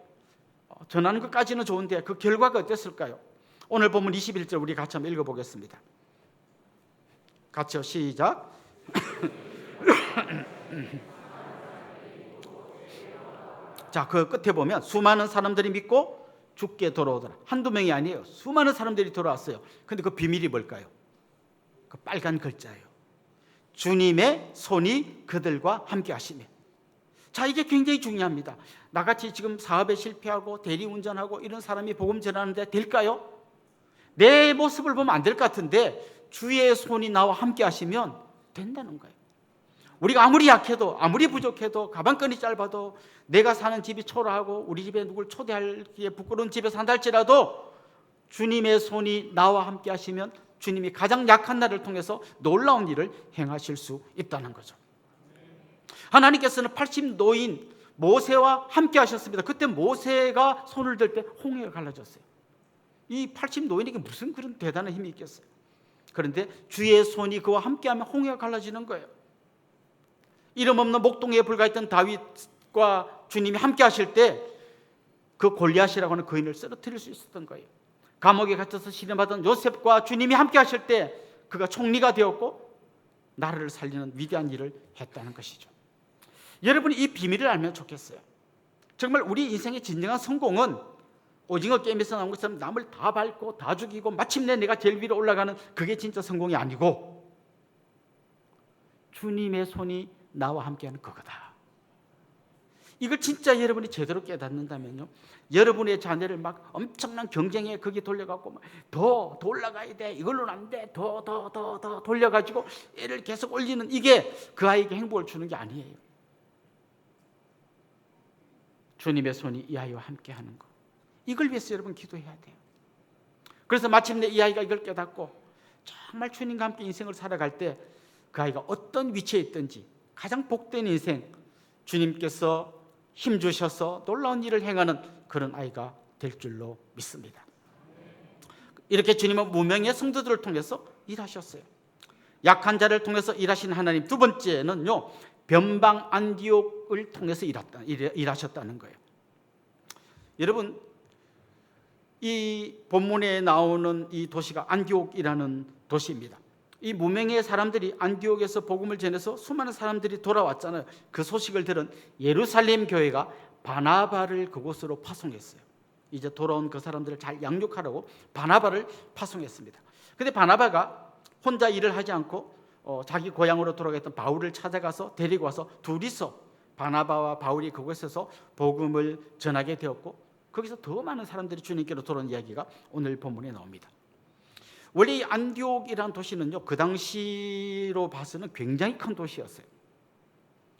전하는 것까지는 좋은데 그 결과가 어땠을까요? 오늘 본문 21절 우리 같이 한번 읽어보겠습니다. 같이요, 시작. 자, 그 끝에 보면 수많은 사람들이 믿고 죽게 돌아오더라. 한두 명이 아니에요. 수많은 사람들이 돌아왔어요. 근데 그 비밀이 뭘까요? 그 빨간 글자예요. 주님의 손이 그들과 함께 하시며. 자, 이게 굉장히 중요합니다. 나같이 지금 사업에 실패하고 대리운전하고 이런 사람이 복음 전하는데 될까요? 내 모습을 보면 안 될 것 같은데 주의 손이 나와 함께 하시면 된다는 거예요. 우리가 아무리 약해도 아무리 부족해도 가방끈이 짧아도 내가 사는 집이 초라하고 우리 집에 누굴 초대하기에 부끄러운 집에 산다 할지라도 주님의 손이 나와 함께 하시면 주님이 가장 약한 나를 통해서 놀라운 일을 행하실 수 있다는 거죠. 하나님께서는 80 노인 모세와 함께 하셨습니다. 그때 모세가 손을 들 때 홍해가 갈라졌어요. 이 80 노인에게 무슨 그런 대단한 힘이 있겠어요? 그런데 주의 손이 그와 함께하면 홍해가 갈라지는 거예요. 이름 없는 목동에 불과했던 다윗과 주님이 함께 하실 때 그 골리앗이라고 하는 거인을 쓰러뜨릴 수 있었던 거예요. 감옥에 갇혀서 시름하던 요셉과 주님이 함께 하실 때 그가 총리가 되었고 나라를 살리는 위대한 일을 했다는 것이죠. 여러분이 이 비밀을 알면 좋겠어요. 정말 우리 인생의 진정한 성공은 오징어 게임에서 나온 것처럼 남을 다 밟고 다 죽이고 마침내 내가 제일 위로 올라가는 그게 진짜 성공이 아니고 주님의 손이 나와 함께하는 그거다. 이걸 진짜 여러분이 제대로 깨닫는다면요, 여러분의 자녀를 막 엄청난 경쟁에 거기 돌려갖고 더 올라가야 돼, 이걸로는 안 돼, 더 돌려가지고 애를 계속 올리는 이게 그 아이에게 행복을 주는 게 아니에요. 주님의 손이 이 아이와 함께하는 거, 이걸 위해서 여러분 기도해야 돼요. 그래서 마침내 이 아이가 이걸 깨닫고 정말 주님과 함께 인생을 살아갈 때 그 아이가 어떤 위치에 있든지 가장 복된 인생, 주님께서 힘주셔서 놀라운 일을 행하는 그런 아이가 될 줄로 믿습니다. 이렇게 주님은 무명의 성도들을 통해서 일하셨어요. 약한 자를 통해서 일하신 하나님, 두 번째는요, 변방 안디옥을 통해서 일하셨다는 거예요. 여러분, 이 본문에 나오는 이 도시가 안디옥이라는 도시입니다. 이 무명의 사람들이 안디옥에서 복음을 전해서 수많은 사람들이 돌아왔잖아요. 그 소식을 들은 예루살렘 교회가 바나바를 그곳으로 파송했어요. 이제 돌아온 그 사람들을 잘 양육하라고 바나바를 파송했습니다. 근데 바나바가 혼자 일을 하지 않고 자기 고향으로 돌아갔던 바울을 찾아가서 데리고 와서 둘이서 바나바와 바울이 그곳에서 복음을 전하게 되었고, 거기서 더 많은 사람들이 주님께로 돌아온 이야기가 오늘 본문에 나옵니다. 원래 이 안디옥이라는 도시는요, 그 당시로 봐서는 굉장히 큰 도시였어요.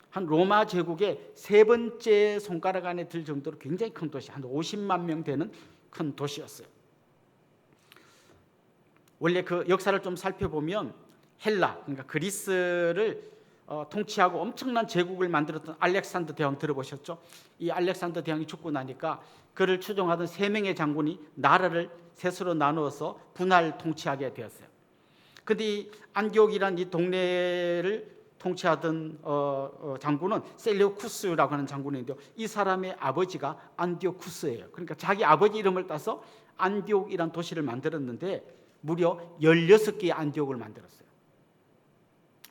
한 로마 제국의 세 번째 손가락 안에 들 정도로 굉장히 큰 도시, 한 50만 명 되는 큰 도시였어요. 원래 그 역사를 좀 살펴보면 헬라, 그러니까 그리스를 통치하고 엄청난 제국을 만들었던 알렉산더 대왕 들어보셨죠? 이 알렉산더 대왕이 죽고 나니까 그를 추종하던 3명의 장군이 나라를 셋으로 나누어서 분할 통치하게 되었어요. 그런데 이 안디옥이란 이 동네를 통치하던 장군은 셀레우쿠스라고 하는 장군인데요, 이 사람의 아버지가 안디오쿠스예요. 그러니까 자기 아버지 이름을 따서 안디옥이란 도시를 만들었는데 무려 16개의 안디옥을 만들었어요.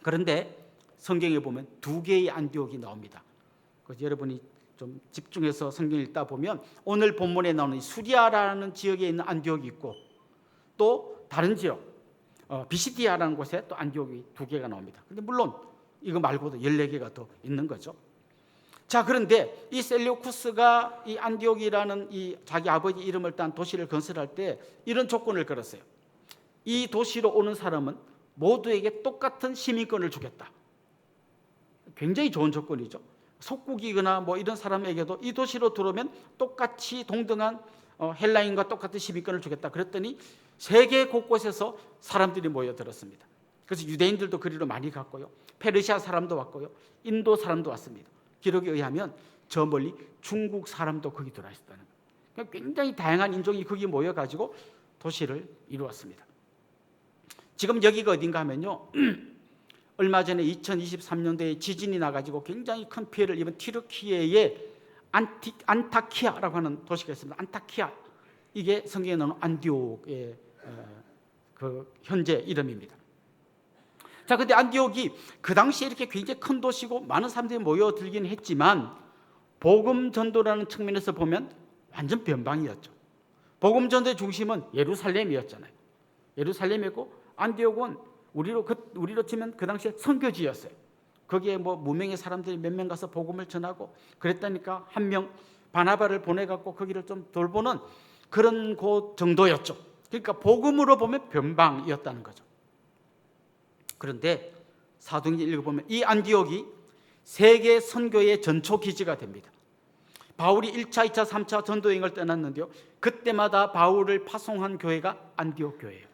그런데 성경에 보면 2개의 안디옥이 나옵니다. 그래서 여러분이 좀 집중해서 성경 읽다 보면 오늘 본문에 나오는 수리아라는 지역에 있는 안디옥이 있고, 또 다른 지역 비시디아라는 곳에 또 안디옥이 2개가 나옵니다. 근데 물론 이거 말고도 14개가 더 있는 거죠. 자, 그런데 이 셀레우쿠스가 이 안디옥이라는 이 자기 아버지 이름을 딴 도시를 건설할 때 이런 조건을 걸었어요. 이 도시로 오는 사람은 모두에게 똑같은 시민권을 주겠다. 굉장히 좋은 조건이죠. 속국이거나 뭐 이런 사람에게도 이 도시로 들어오면 똑같이 동등한 헬라인과 똑같은 시민권을 주겠다. 그랬더니 세계 곳곳에서 사람들이 모여들었습니다. 그래서 유대인들도 그리로 많이 갔고요, 페르시아 사람도 왔고요, 인도 사람도 왔습니다. 기록에 의하면 저 멀리 중국 사람도 거기 들어와 있었다는 거예요. 그러니까 굉장히 다양한 인종이 거기 모여가지고 도시를 이루었습니다. 지금 여기가 어딘가 하면요, 얼마 전에 2023년도에 지진이 나가지고 굉장히 큰 피해를 입은 튀르키예의 안타키아라고 하는 도시가 있습니다. 안타키아, 이게 성경에 나오는 안디옥의 그 현재 이름입니다. 자, 근데 안디옥이 그 당시에 이렇게 굉장히 큰 도시고 많은 사람들이 모여들긴 했지만 복음 전도라는 측면에서 보면 완전 변방이었죠. 복음 전도의 중심은 예루살렘이었잖아요. 예루살렘이었고 안디옥은 우리로 치면 그 당시에 선교지였어요. 거기에 뭐 무명의 사람들이 몇 명 가서 복음을 전하고 그랬다니까 한 명 바나바를 보내갖고 거기를 좀 돌보는 그런 곳 정도였죠. 그러니까 복음으로 보면 변방이었다는 거죠. 그런데 사도행전 읽어보면 이 안디옥이 세계 선교의 전초 기지가 됩니다. 바울이 1차, 2차, 3차 전도 여행을 떠났는데요. 그때마다 바울을 파송한 교회가 안디옥 교회예요.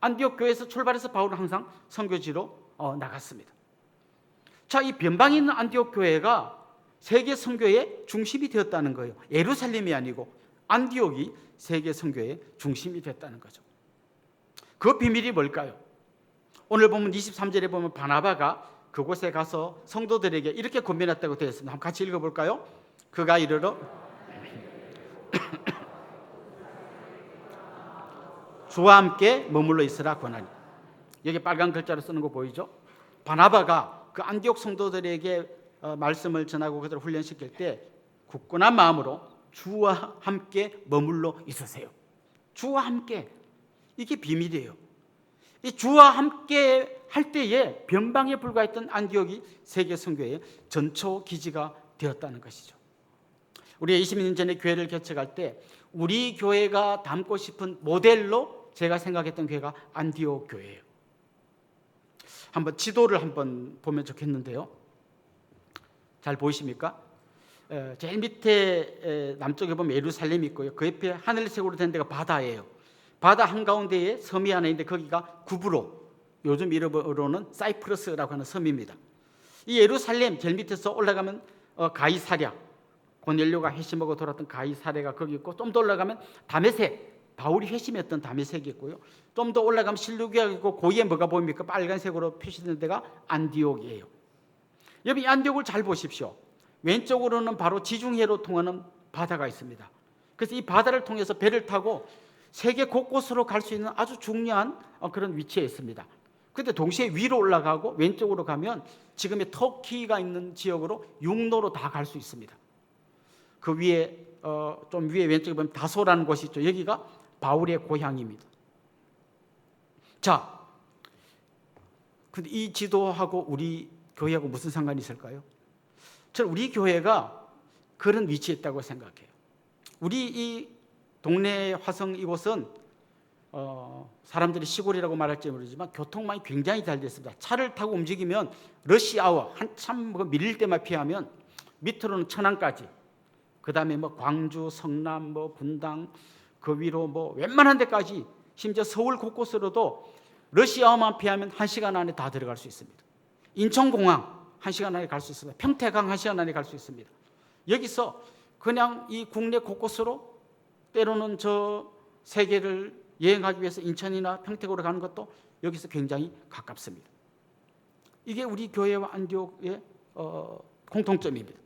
안디옥 교회에서 출발해서 바울은 항상 선교지로 나갔습니다. 자, 이 변방에 있는 안디옥 교회가 세계 선교의 중심이 되었다는 거예요. 예루살렘이 아니고 안디옥이 세계 선교의 중심이 됐다는 거죠. 그 비밀이 뭘까요? 오늘 보면 23절에 보면 바나바가 그곳에 가서 성도들에게 이렇게 권면했다고 되어 있습니다. 한번 같이 읽어볼까요? 그가 이르러 주와 함께 머물러 있으라 권하니. 여기 빨간 글자로 쓰는 거 보이죠? 바나바가 그 안디옥 성도들에게 말씀을 전하고 그들을 훈련시킬 때 굳건한 마음으로 주와 함께 머물러 있으세요. 주와 함께. 이게 비밀이에요. 이 주와 함께 할 때에 변방에 불과했던 안디옥이 세계 선교의 전초 기지가 되었다는 것이죠. 우리가 20년 전에 교회를 개척할 때 우리 교회가 닮고 싶은 모델로 제가 생각했던 교회가 안디옥 교회예요. 한번 지도를 한번 보면 좋겠는데요. 잘 보이십니까? 제일 밑에 남쪽에 보면 예루살렘이 있고요. 그 옆에 하늘색으로 된 데가 바다예요. 바다 한가운데에 섬이 하나 있는데 거기가 구브로, 요즘 이름으로는 사이프러스라고 하는 섬입니다. 이 예루살렘 제일 밑에서 올라가면 가이사랴, 고넬료가 회심하고 돌았던 가이사랴가 거기 있고, 좀 더 올라가면 다메섹, 바울이 회심했던 다메섹이 있고요. 좀 더 올라가면 실루기가 있고, 그 위에 뭐가 보입니까? 빨간색으로 표시된 데가 안디옥이에요. 여러분, 이 안디옥을 잘 보십시오. 왼쪽으로는 바로 지중해로 통하는 바다가 있습니다. 그래서 이 바다를 통해서 배를 타고 세계 곳곳으로 갈 수 있는 아주 중요한 그런 위치에 있습니다. 그런데 동시에 위로 올라가고 왼쪽으로 가면 지금의 터키가 있는 지역으로 육로로 다 갈 수 있습니다. 그 위에 좀 위에 왼쪽에 보면 다소라는 곳이 있죠. 여기가 바울의 고향입니다. 자, 근데 이 지도하고 우리 교회하고 무슨 상관이 있을까요? 저는 우리 교회가 그런 위치에 있다고 생각해요. 우리 이 동네 화성 이곳은 사람들이 시골이라고 말할지 모르지만 교통망이 굉장히 잘 됐습니다. 차를 타고 움직이면 러시아워 한참 밀릴 때만 피하면 밑으로는 천안까지, 그 다음에 뭐 광주, 성남, 뭐 분당, 그 위로 뭐 웬만한 데까지, 심지어 서울 곳곳으로도 러시아어만 피하면 1시간 안에 다 들어갈 수 있습니다. 인천공항 1시간 안에 갈 수 있습니다. 평택항 1시간 안에 갈 수 있습니다. 여기서 그냥 이 국내 곳곳으로 때로는 저 세계를 여행하기 위해서 인천이나 평택으로 가는 것도 여기서 굉장히 가깝습니다. 이게 우리 교회와 안디옥의 공통점입니다.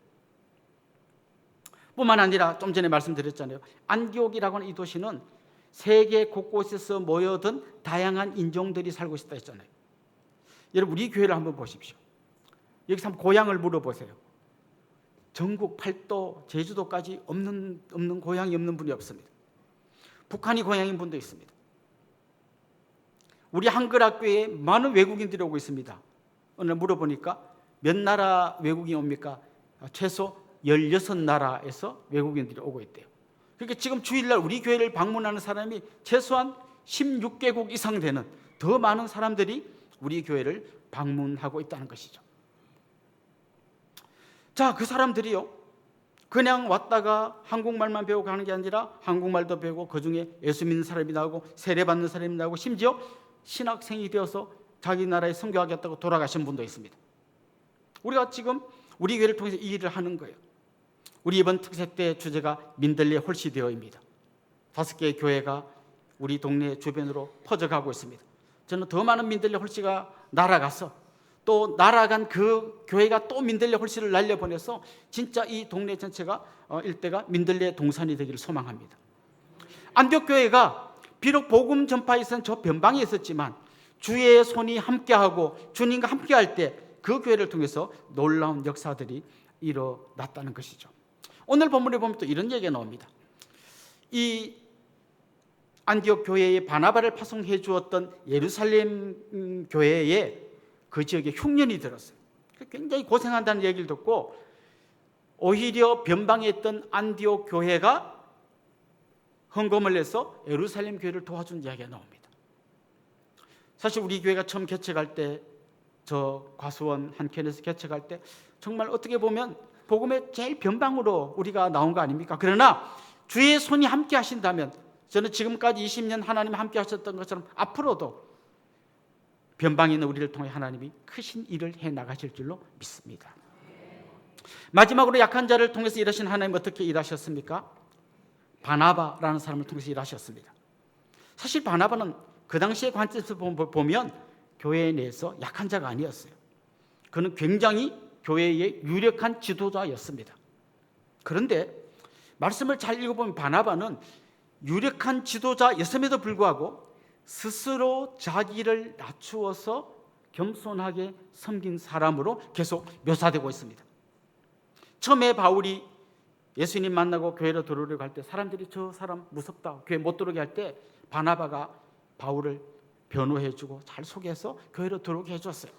뿐만 아니라 좀 전에 말씀드렸잖아요. 안디옥이라고 하는 이 도시는 세계 곳곳에서 모여든 다양한 인종들이 살고 있다 했잖아요. 여러분, 우리 교회를 한번 보십시오. 여기서 한번 고향을 물어보세요. 전국 8도 제주도까지 없는 고향이 없는 분이 없습니다. 북한이 고향인 분도 있습니다. 우리 한글학교에 많은 외국인들이 오고 있습니다. 오늘 물어보니까 몇 나라 외국인이 옵니까? 최소 16나라에서 외국인들이 오고 있대요. 그러니까 지금 주일날 우리 교회를 방문하는 사람이 최소한 16개국 이상 되는 더 많은 사람들이 우리 교회를 방문하고 있다는 것이죠. 자, 그 사람들이요, 그냥 왔다가 한국말만 배우고 가는 게 아니라 한국말도 배우고 그중에 예수 믿는 사람이 나오고 세례받는 사람이 나오고 심지어 신학생이 되어서 자기 나라에 선교하겠다고 돌아가신 분도 있습니다. 우리가 지금 우리 교회를 통해서 이 일을 하는 거예요. 우리 이번 특세 때 주제가 민들레 홀시되어입니다. 5개의 교회가 우리 동네 주변으로 퍼져가고 있습니다. 저는 더 많은 민들레 홀시가 날아가서 또 날아간 그 교회가 또 민들레 홀씨를 날려보내서 진짜 이 동네 전체가 일대가 민들레 동산이 되기를 소망합니다. 안디옥 교회가 비록 복음 전파에서는 저 변방에 있었지만 주의 손이 함께하고 주님과 함께할 때 그 교회를 통해서 놀라운 역사들이 일어났다는 것이죠. 오늘 본문에 보면 또 이런 얘기가 나옵니다. 이 안디옥 교회에 바나바를 파송해 주었던 예루살렘 교회에 그 지역에 흉년이 들었어요. 굉장히 고생한다는 얘기를 듣고 오히려 변방에 있던 안디옥 교회가 헌금을 내서 예루살렘 교회를 도와준 이야기가 나옵니다. 사실 우리 교회가 처음 개척할 때, 저 과수원 한켠에서 개척할 때 정말 어떻게 보면 복음의 제일 변방으로 우리가 나온 거 아닙니까? 그러나 주의 손이 함께 하신다면, 저는 지금까지 20년 하나님 함께 하셨던 것처럼 앞으로도 변방에 있는 우리를 통해 하나님이 크신 일을 해 나가실 줄로 믿습니다. 마지막으로 약한 자를 통해서 일하신 하나님 어떻게 일하셨습니까? 바나바라는 사람을 통해서 일하셨습니다. 사실 바나바는 그 당시의 관점에서 보면 교회 내에서 약한 자가 아니었어요. 그는 굉장히 교회의 유력한 지도자였습니다. 그런데 말씀을 잘 읽어보면 바나바는 유력한 지도자였음에도 불구하고 스스로 자기를 낮추어서 겸손하게 섬긴 사람으로 계속 묘사되고 있습니다. 처음에 바울이 예수님 만나고 교회로 들어오려고 할 때 사람들이 저 사람 무섭다, 교회 못 들어오게 할 때 바나바가 바울을 변호해주고 잘 소개해서 교회로 들어오게 해줬어요.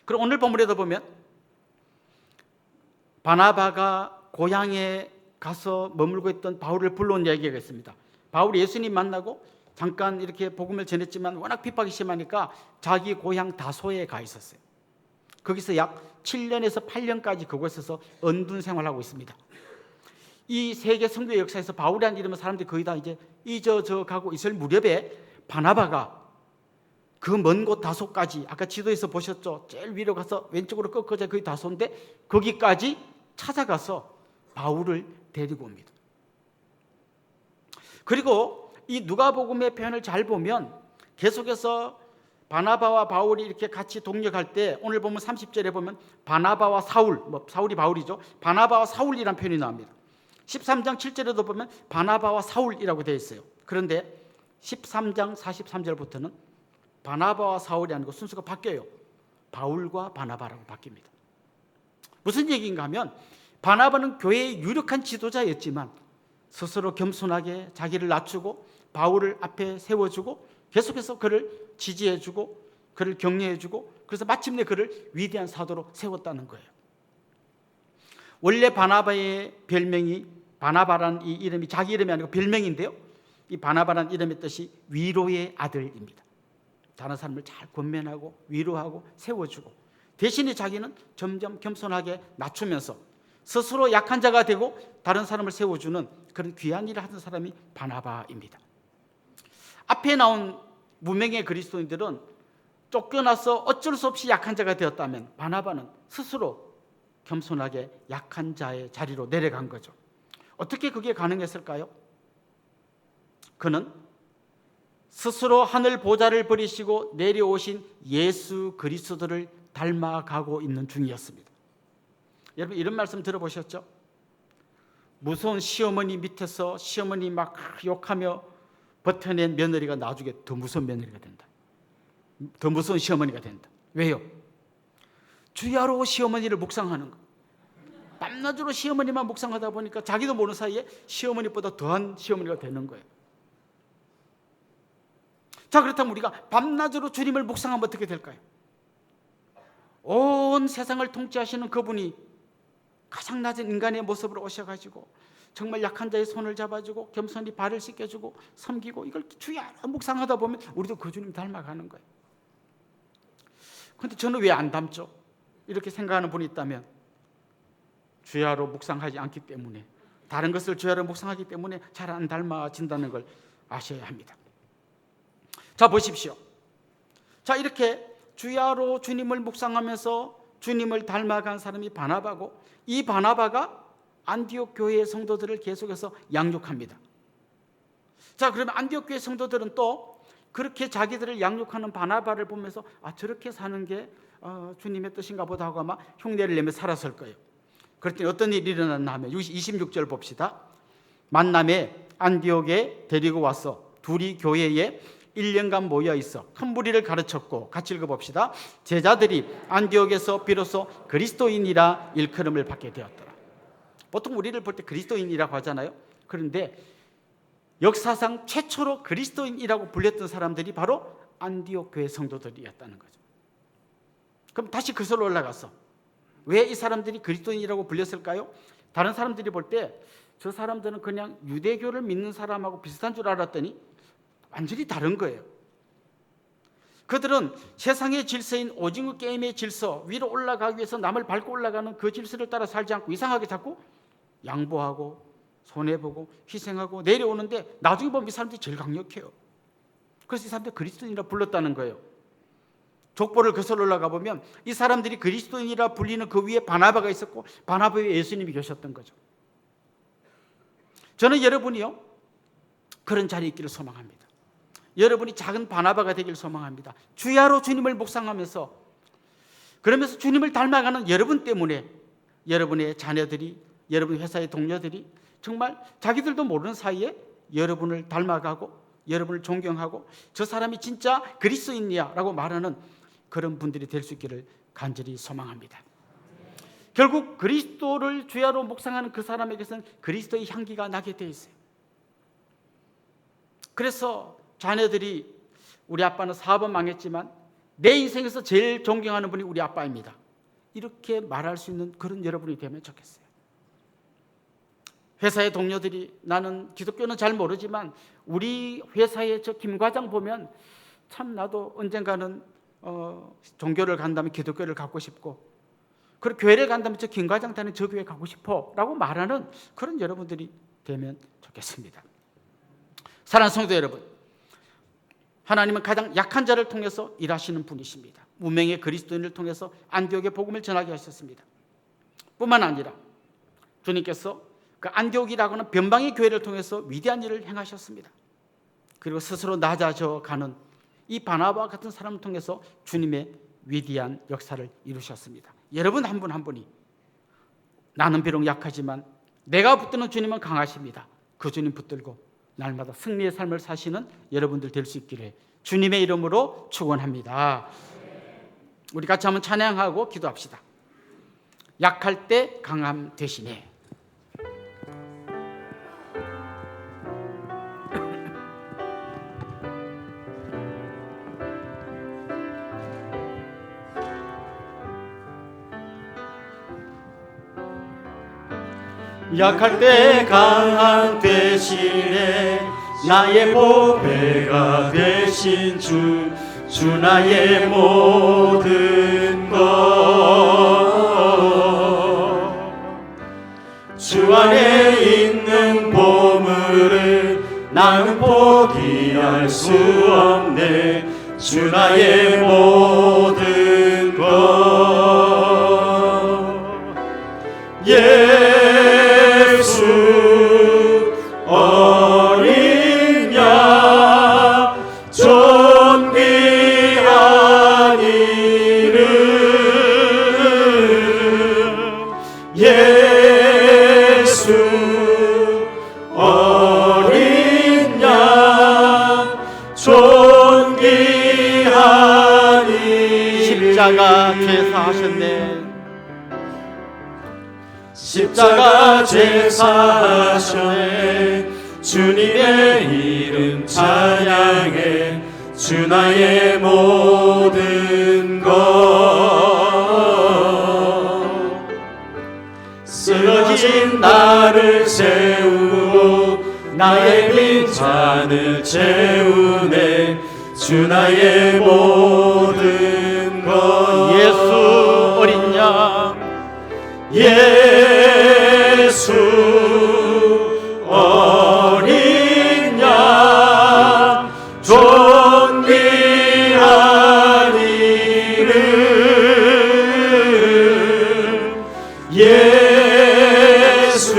그럼 오늘 본문에도 보면 바나바가 고향에 가서 머물고 있던 바울을 불러온 이야기가 있습니다. 바울이 예수님 만나고 잠깐 이렇게 복음을 전했지만 워낙 핍박이 심하니까 자기 고향 다소에 가 있었어요. 거기서 약 7년에서 8년까지 그곳에서 은둔 생활하고 있습니다. 이 세계 선교의 역사에서 바울이라는 이름은 사람들이 거의 다 이제 잊어져 가고 있을 무렵에 바나바가 그 먼 곳 다소까지, 아까 지도에서 보셨죠? 제일 위로 가서 왼쪽으로 꺾어져 거기 다소인데 거기까지 찾아가서 바울을 데리고 옵니다. 그리고 이 누가복음의 표현을 잘 보면 계속해서 바나바와 바울이 이렇게 같이 동역할 때 오늘 보면 30절에 보면 바나바와 사울, 사울이 바울이죠. 바나바와 사울이라는 표현이 나옵니다. 13장 7절에도 보면 바나바와 사울이라고 되어 있어요. 그런데 13장 43절부터는 바나바와 사울이 아니고 순서가 바뀌어요. 바울과 바나바라고 바뀝니다. 무슨 얘기인가 하면 바나바는 교회의 유력한 지도자였지만 스스로 겸손하게 자기를 낮추고 바울을 앞에 세워주고 계속해서 그를 지지해주고 그를 격려해주고 그래서 마침내 그를 위대한 사도로 세웠다는 거예요. 원래 바나바의 별명이, 바나바라는 이 이름이 자기 이름이 아니고 별명인데요, 이 바나바라는 이름의 뜻이 위로의 아들입니다. 다른 사람을 잘 권면하고 위로하고 세워주고 대신에 자기는 점점 겸손하게 낮추면서 스스로 약한 자가 되고 다른 사람을 세워주는 그런 귀한 일을 하는 사람이 바나바입니다. 앞에 나온 무명의 그리스도인들은 쫓겨나서 어쩔 수 없이 약한 자가 되었다면 바나바는 스스로 겸손하게 약한 자의 자리로 내려간 거죠. 어떻게 그게 가능했을까요? 그는 스스로 하늘 보좌를 버리시고 내려오신 예수 그리스도를 닮아가고 있는 중이었습니다. 여러분 이런 말씀 들어보셨죠? 무서운 시어머니 밑에서 시어머니 막 욕하며 버텨낸 며느리가 나중에 더 무서운 며느리가 된다. 더 무서운 시어머니가 된다. 왜요? 주야로 시어머니를 묵상하는 거. 밤낮으로 시어머니만 묵상하다 보니까 자기도 모르는 사이에 시어머니보다 더한 시어머니가 되는 거예요. 자, 그렇다면 우리가 밤낮으로 주님을 묵상하면 어떻게 될까요? 온 세상을 통치하시는 그분이 가장 낮은 인간의 모습으로 오셔가지고 정말 약한 자의 손을 잡아주고 겸손히 발을 씻겨주고 섬기고 이걸 주야 묵상하다 보면 우리도 그 주님 닮아가는 거예요. 그런데 저는 왜 안 닮죠? 이렇게 생각하는 분이 있다면 주야로 묵상하지 않기 때문에, 다른 것을 주야로 묵상하기 때문에 잘 안 닮아진다는 걸 아셔야 합니다. 자, 보십시오. 자, 이렇게 주야로 주님을 묵상하면서 주님을 닮아간 사람이 바나바고, 이 바나바가 안디옥 교회의 성도들을 계속해서 양육합니다. 자, 그러면 안디옥 교회 성도들은 또 그렇게 자기들을 양육하는 바나바를 보면서 저렇게 사는 게 주님의 뜻인가 보다 하고 아마 흉내를 내며 살았을 거예요. 그랬더니 어떤 일이 일어났나 하면 26절 봅시다. 만남에 안디옥에 데리고 와서 둘이 교회에 1년간 모여 있어 큰 무리를 가르쳤고, 같이 읽어봅시다. 제자들이 안디옥에서 비로소 그리스도인이라 일컬음을 받게 되었더라. 보통 우리를 볼 때 그리스도인이라고 하잖아요. 그런데 역사상 최초로 그리스도인이라고 불렸던 사람들이 바로 안디옥 교회 성도들이었다는 거죠. 그럼 다시 그슬로 올라가서 왜 이 사람들이 그리스도인이라고 불렸을까요? 다른 사람들이 볼 때 저 사람들은 그냥 유대교를 믿는 사람하고 비슷한 줄 알았더니 완전히 다른 거예요. 그들은 세상의 질서인 오징어 게임의 질서, 위로 올라가기 위해서 남을 밟고 올라가는 그 질서를 따라 살지 않고 이상하게 자꾸 양보하고 손해보고 희생하고 내려오는데 나중에 보면 이 사람들이 제일 강력해요. 그래서 이 사람들 그리스도인이라 불렀다는 거예요. 족보를 거슬러 올라가 보면 이 사람들이 그리스도인이라 불리는 그 위에 바나바가 있었고 바나바 위에 예수님이 계셨던 거죠. 저는 여러분이요 그런 자리에 있기를 소망합니다. 여러분이 작은 바나바가 되기를 소망합니다. 주야로 주님을 묵상하면서 그러면서 주님을 닮아가는 여러분 때문에 여러분의 자녀들이, 여러분 회사의 동료들이 정말 자기들도 모르는 사이에 여러분을 닮아가고 여러분을 존경하고 저 사람이 진짜 그리스도인이야 라고 말하는 그런 분들이 될 수 있기를 간절히 소망합니다. 결국 그리스도를 주야로 묵상하는 그 사람에게서는 그리스도의 향기가 나게 돼 있어요. 그래서 자녀들이 우리 아빠는 사업은 망했지만 내 인생에서 제일 존경하는 분이 우리 아빠입니다. 이렇게 말할 수 있는 그런 여러분이 되면 좋겠어요. 회사의 동료들이 나는 기독교는 잘 모르지만 우리 회사의 저 김 과장 보면 참 나도 언젠가는 종교를 간다면 기독교를 갖고 싶고 그리고 교회를 간다면 저 김 과장 다니는 저 교회 가고 싶어 라고 말하는 그런 여러분들이 되면 좋겠습니다. 사랑하는 성도 여러분, 하나님은 가장 약한 자를 통해서 일하시는 분이십니다. 무명의 그리스도인을 통해서 안디옥의 복음을 전하게 하셨습니다. 뿐만 아니라 주님께서 그 안디옥이라고는 변방의 교회를 통해서 위대한 일을 행하셨습니다. 그리고 스스로 낮아져 가는 이 바나바와 같은 사람을 통해서 주님의 위대한 역사를 이루셨습니다. 여러분 한 분 한 분이 나는 비록 약하지만 내가 붙드는 주님은 강하십니다. 그 주님 붙들고 날마다 승리의 삶을 사시는 여러분들 될 수 있기를 주님의 이름으로 축원합니다. 우리 같이 한번 찬양하고 기도합시다. 약할 때 강함 되시네. 약할 때 강한 대신에 나의 보배가 되신 주 나의 모든 것 주 안에 있는 보물을 나는 포기할 수 없네. 주 나의 모든 것 예수 어린 양 존귀한 이름 예수 어린 양 존귀한 이름 십자가 제사하셨네. 십자가 제사하셨네. 주님의 이름 찬양해. 주 나의 모든 것 쓰러진 나를 세우고 나의 빈잔을 채우네. 주 나의 모든 것 예수 어린 양 예수 어린 양 존귀한 이름 예수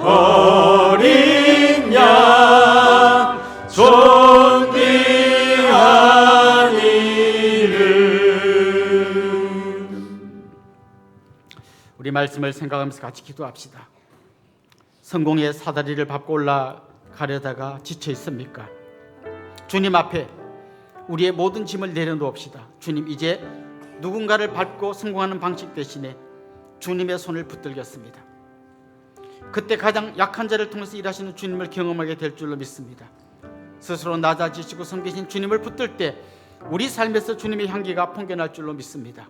어린 양 존귀한 이름. 우리 말씀을 생각하면서 같이 기도합시다. 성공의 사다리를 밟고 올라가려다가 지쳐 있습니까? 주님 앞에 우리의 모든 짐을 내려놓읍시다. 주님, 이제 누군가를 밟고 성공하는 방식 대신에 주님의 손을 붙들겠습니다. 그때 가장 약한 자를 통해서 일하시는 주님을 경험하게 될 줄로 믿습니다. 스스로 낮아지시고 섬기신 주님을 붙들 때 우리 삶에서 주님의 향기가 풍겨날 줄로 믿습니다.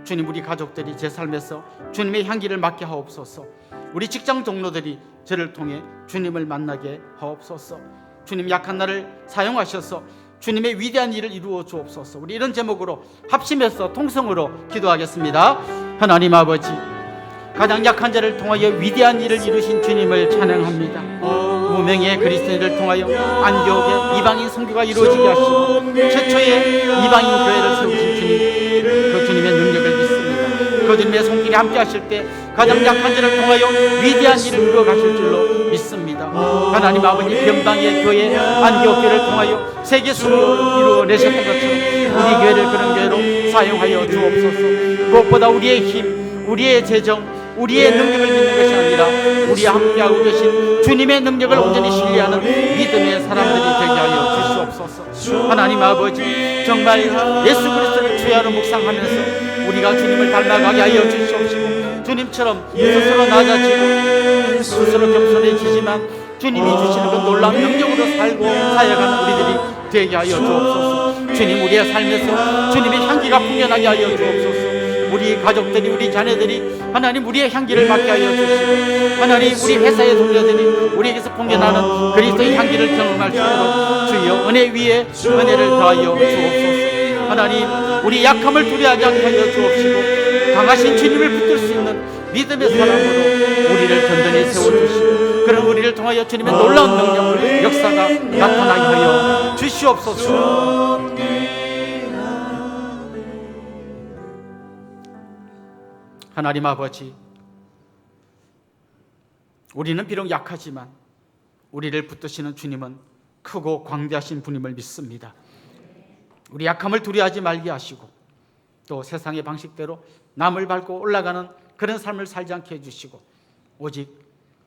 주님, 우리 가족들이 제 삶에서 주님의 향기를 맡게 하옵소서. 우리 직장 동료들이 저를 통해 주님을 만나게 하옵소서. 주님, 약한 나를 사용하셔서 주님의 위대한 일을 이루어 주옵소서. 우리 이런 제목으로 합심해서 통성으로 기도하겠습니다. 하나님 아버지, 가장 약한 자를 통하여 위대한 일을 이루신 주님을 찬양합니다. 무명의 그리스도인을 통하여 안디옥의 이방인 선교가 이루어지게 하시고 최초의 이방인 교회를 세우신 주님, 그 주님의 능력을 믿습니다. 그 주님의 손길이 함께 하실 때 가장 약한 자를 통하여 위대한 일을 이루어 가실 줄로 믿습니다. 하나님 아버지, 변방의 교회 안디옥 교회를 통하여 세계 선교를 이루어내셨던 것처럼 우리 교회를 그런 교회로 사용하여 주옵소서. 무엇보다 우리의 힘, 우리의 재정, 우리의 능력을 믿는 것이 아니라 우리와 함께하고 계신 주님의 능력을 온전히 신뢰하는 믿음의 사람들이 되게 하여 주시옵소서. 하나님 아버지, 정말 예수 그리스도를 주야로 묵상하면서 우리가 주님을 닮아가게 하여 주시옵시고, 주님처럼 스스로 낮아지고 스스로 겸손해지지만 주님이 주시는 그 놀라운 능력으로 살고 사역하는 우리들이 되게 하여 주옵소서. 주님, 우리의 삶에서 주님의 향기가 풍겨나게 하여 주옵소서. 우리 가족들이, 우리 자녀들이 하나님 우리의 향기를 맡게 하여 주시고, 하나님 우리 회사의 동료들이 우리에게서 풍겨나는 그리스도의 향기를 경험할 수 있도록 주여 은혜 위에 은혜를 더하여 주옵소서. 하나님, 우리 약함을 두려워하지 않게 하여 주옵시고, 강하신 주님을 붙들 수 있는 믿음의 사람으로 우리를 든든히 세워주시고, 그런 우리를 통하여 주님의 놀라운 능력, 역사가 나타나게 하여 주시옵소서. 하나님 아버지, 우리는 비록 약하지만 우리를 붙드시는 주님은 크고 광대하신 분임을 믿습니다. 우리 약함을 두려워하지 말게 하시고, 또 세상의 방식대로 남을 밟고 올라가는 그런 삶을 살지 않게 해주시고, 오직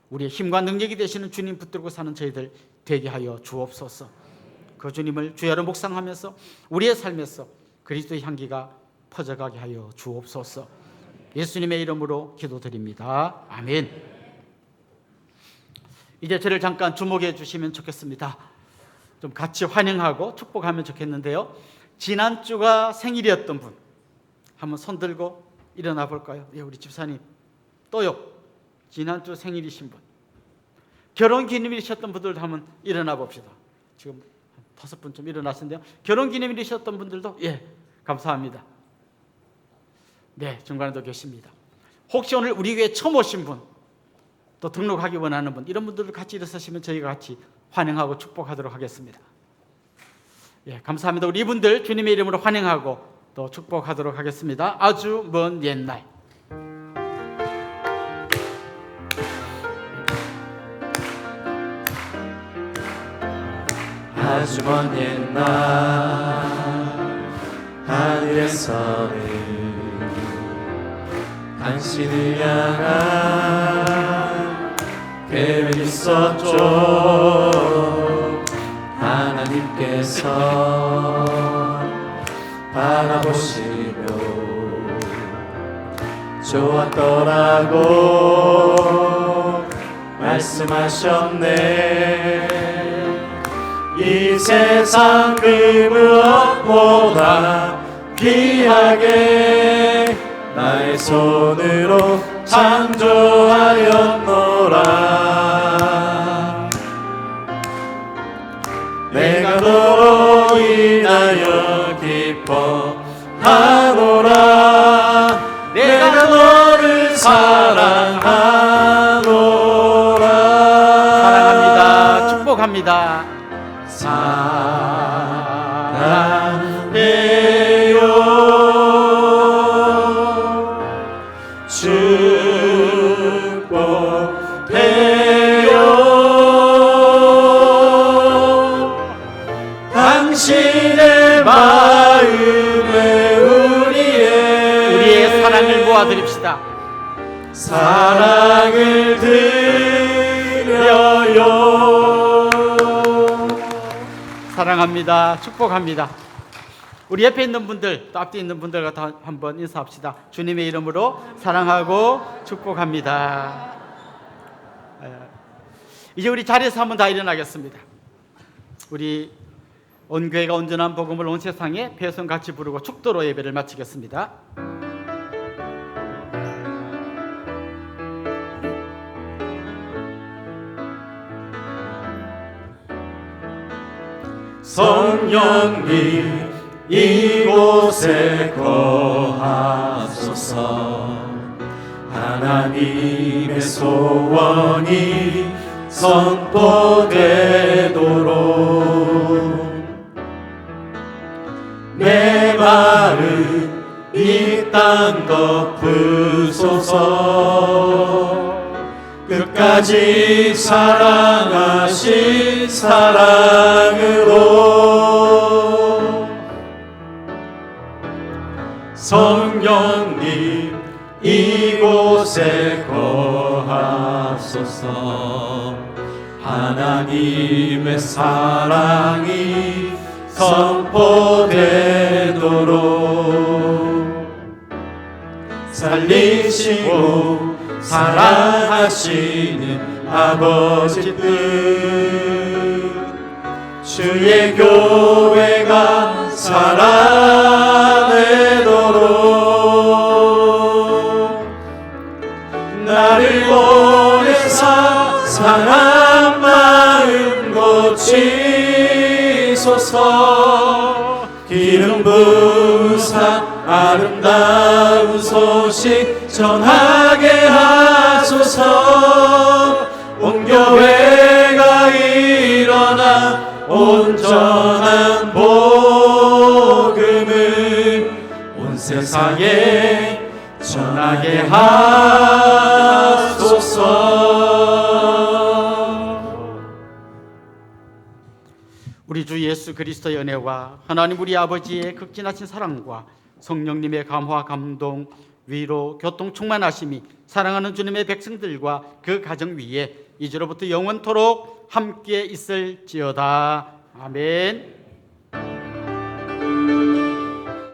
우리의 힘과 능력이 되시는 주님 붙들고 사는 저희들 되게 하여 주옵소서. 그 주님을 주야로 묵상하면서 우리의 삶에서 그리스도의 향기가 퍼져가게 하여 주옵소서. 예수님의 이름으로 기도드립니다. 아멘. 이제 저를 잠깐 주목해 주시면 좋겠습니다. 좀 같이 환영하고 축복하면 좋겠는데요. 지난주가 생일이었던 분 한번 손 들고 일어나 볼까요? 예, 우리 집사님. 또요, 지난주 생일이신 분, 결혼 기념일이셨던 분들도 한번 일어나 봅시다. 지금 5분 좀 일어나신데요. 결혼 기념일이셨던 분들도, 예, 감사합니다. 네, 중간에도 계십니다. 혹시 오늘 우리 교회 처음 오신 분, 또 등록하기 원하는 분, 이런 분들도 같이 일어서시면 저희가 같이 환영하고 축복하도록 하겠습니다. 예, 감사합니다. 우리 이분들 주님의 이름으로 환영하고 또 축복하도록 하겠습니다. 아주 먼 옛날. 아주 먼 옛날 하늘에서는 당신을 향한 계획이 있었죠. 하나님께서 바라보시며 좋았더라고 말씀하셨네. 이 세상 그 무엇보다 귀하게 나의 손으로 창조하였노라. 내가 너로 인하여 기뻐하노라. 내가 너를 사랑하노라. 사랑합니다. 축복합니다. 사랑해요. 축복해요. 당신의 마음에 우리의 사랑을 모아드립시다. 사랑을 드려요. 사랑합니다. 축복합니다. 우리 옆에 있는 분들, 또 앞뒤에 있는 분들과 다 한번 인사합시다. 주님의 이름으로 사랑하고 축복합니다. 이제 우리 자리에서 한번 다 일어나겠습니다. 우리 온 교회가 온전한 복음을 온 세상에 배송같이 부르고 축도로 예배를 마치겠습니다. 성령님 이곳에 거하소서. 하나님의 소원이 선포되도록 내 마음 이 땅 덮으소서. 끝까지 사랑하신 사랑으로 성령님 이곳에 거하소서. 하나님의 사랑이 선포되도록 살리시고 사랑하시는 아버지 뜻 주의 교회가 살아내도록 나를 보내사 상한 마음 고치소서. 기름 부으사 아름다운 소식 전하게 하소서. 온 교회가 일어나 온전한 복음을 온 세상에 전하게 하소서. 우리 주 예수 그리스도의 은혜와 하나님 우리 아버지의 극진하신 사랑과 성령님의 감화 감동 위로 교통 충만하심이 사랑하는 주님의 백성들과 그 가정 위에 이제로부터 영원토록 함께 있을지어다. 아멘.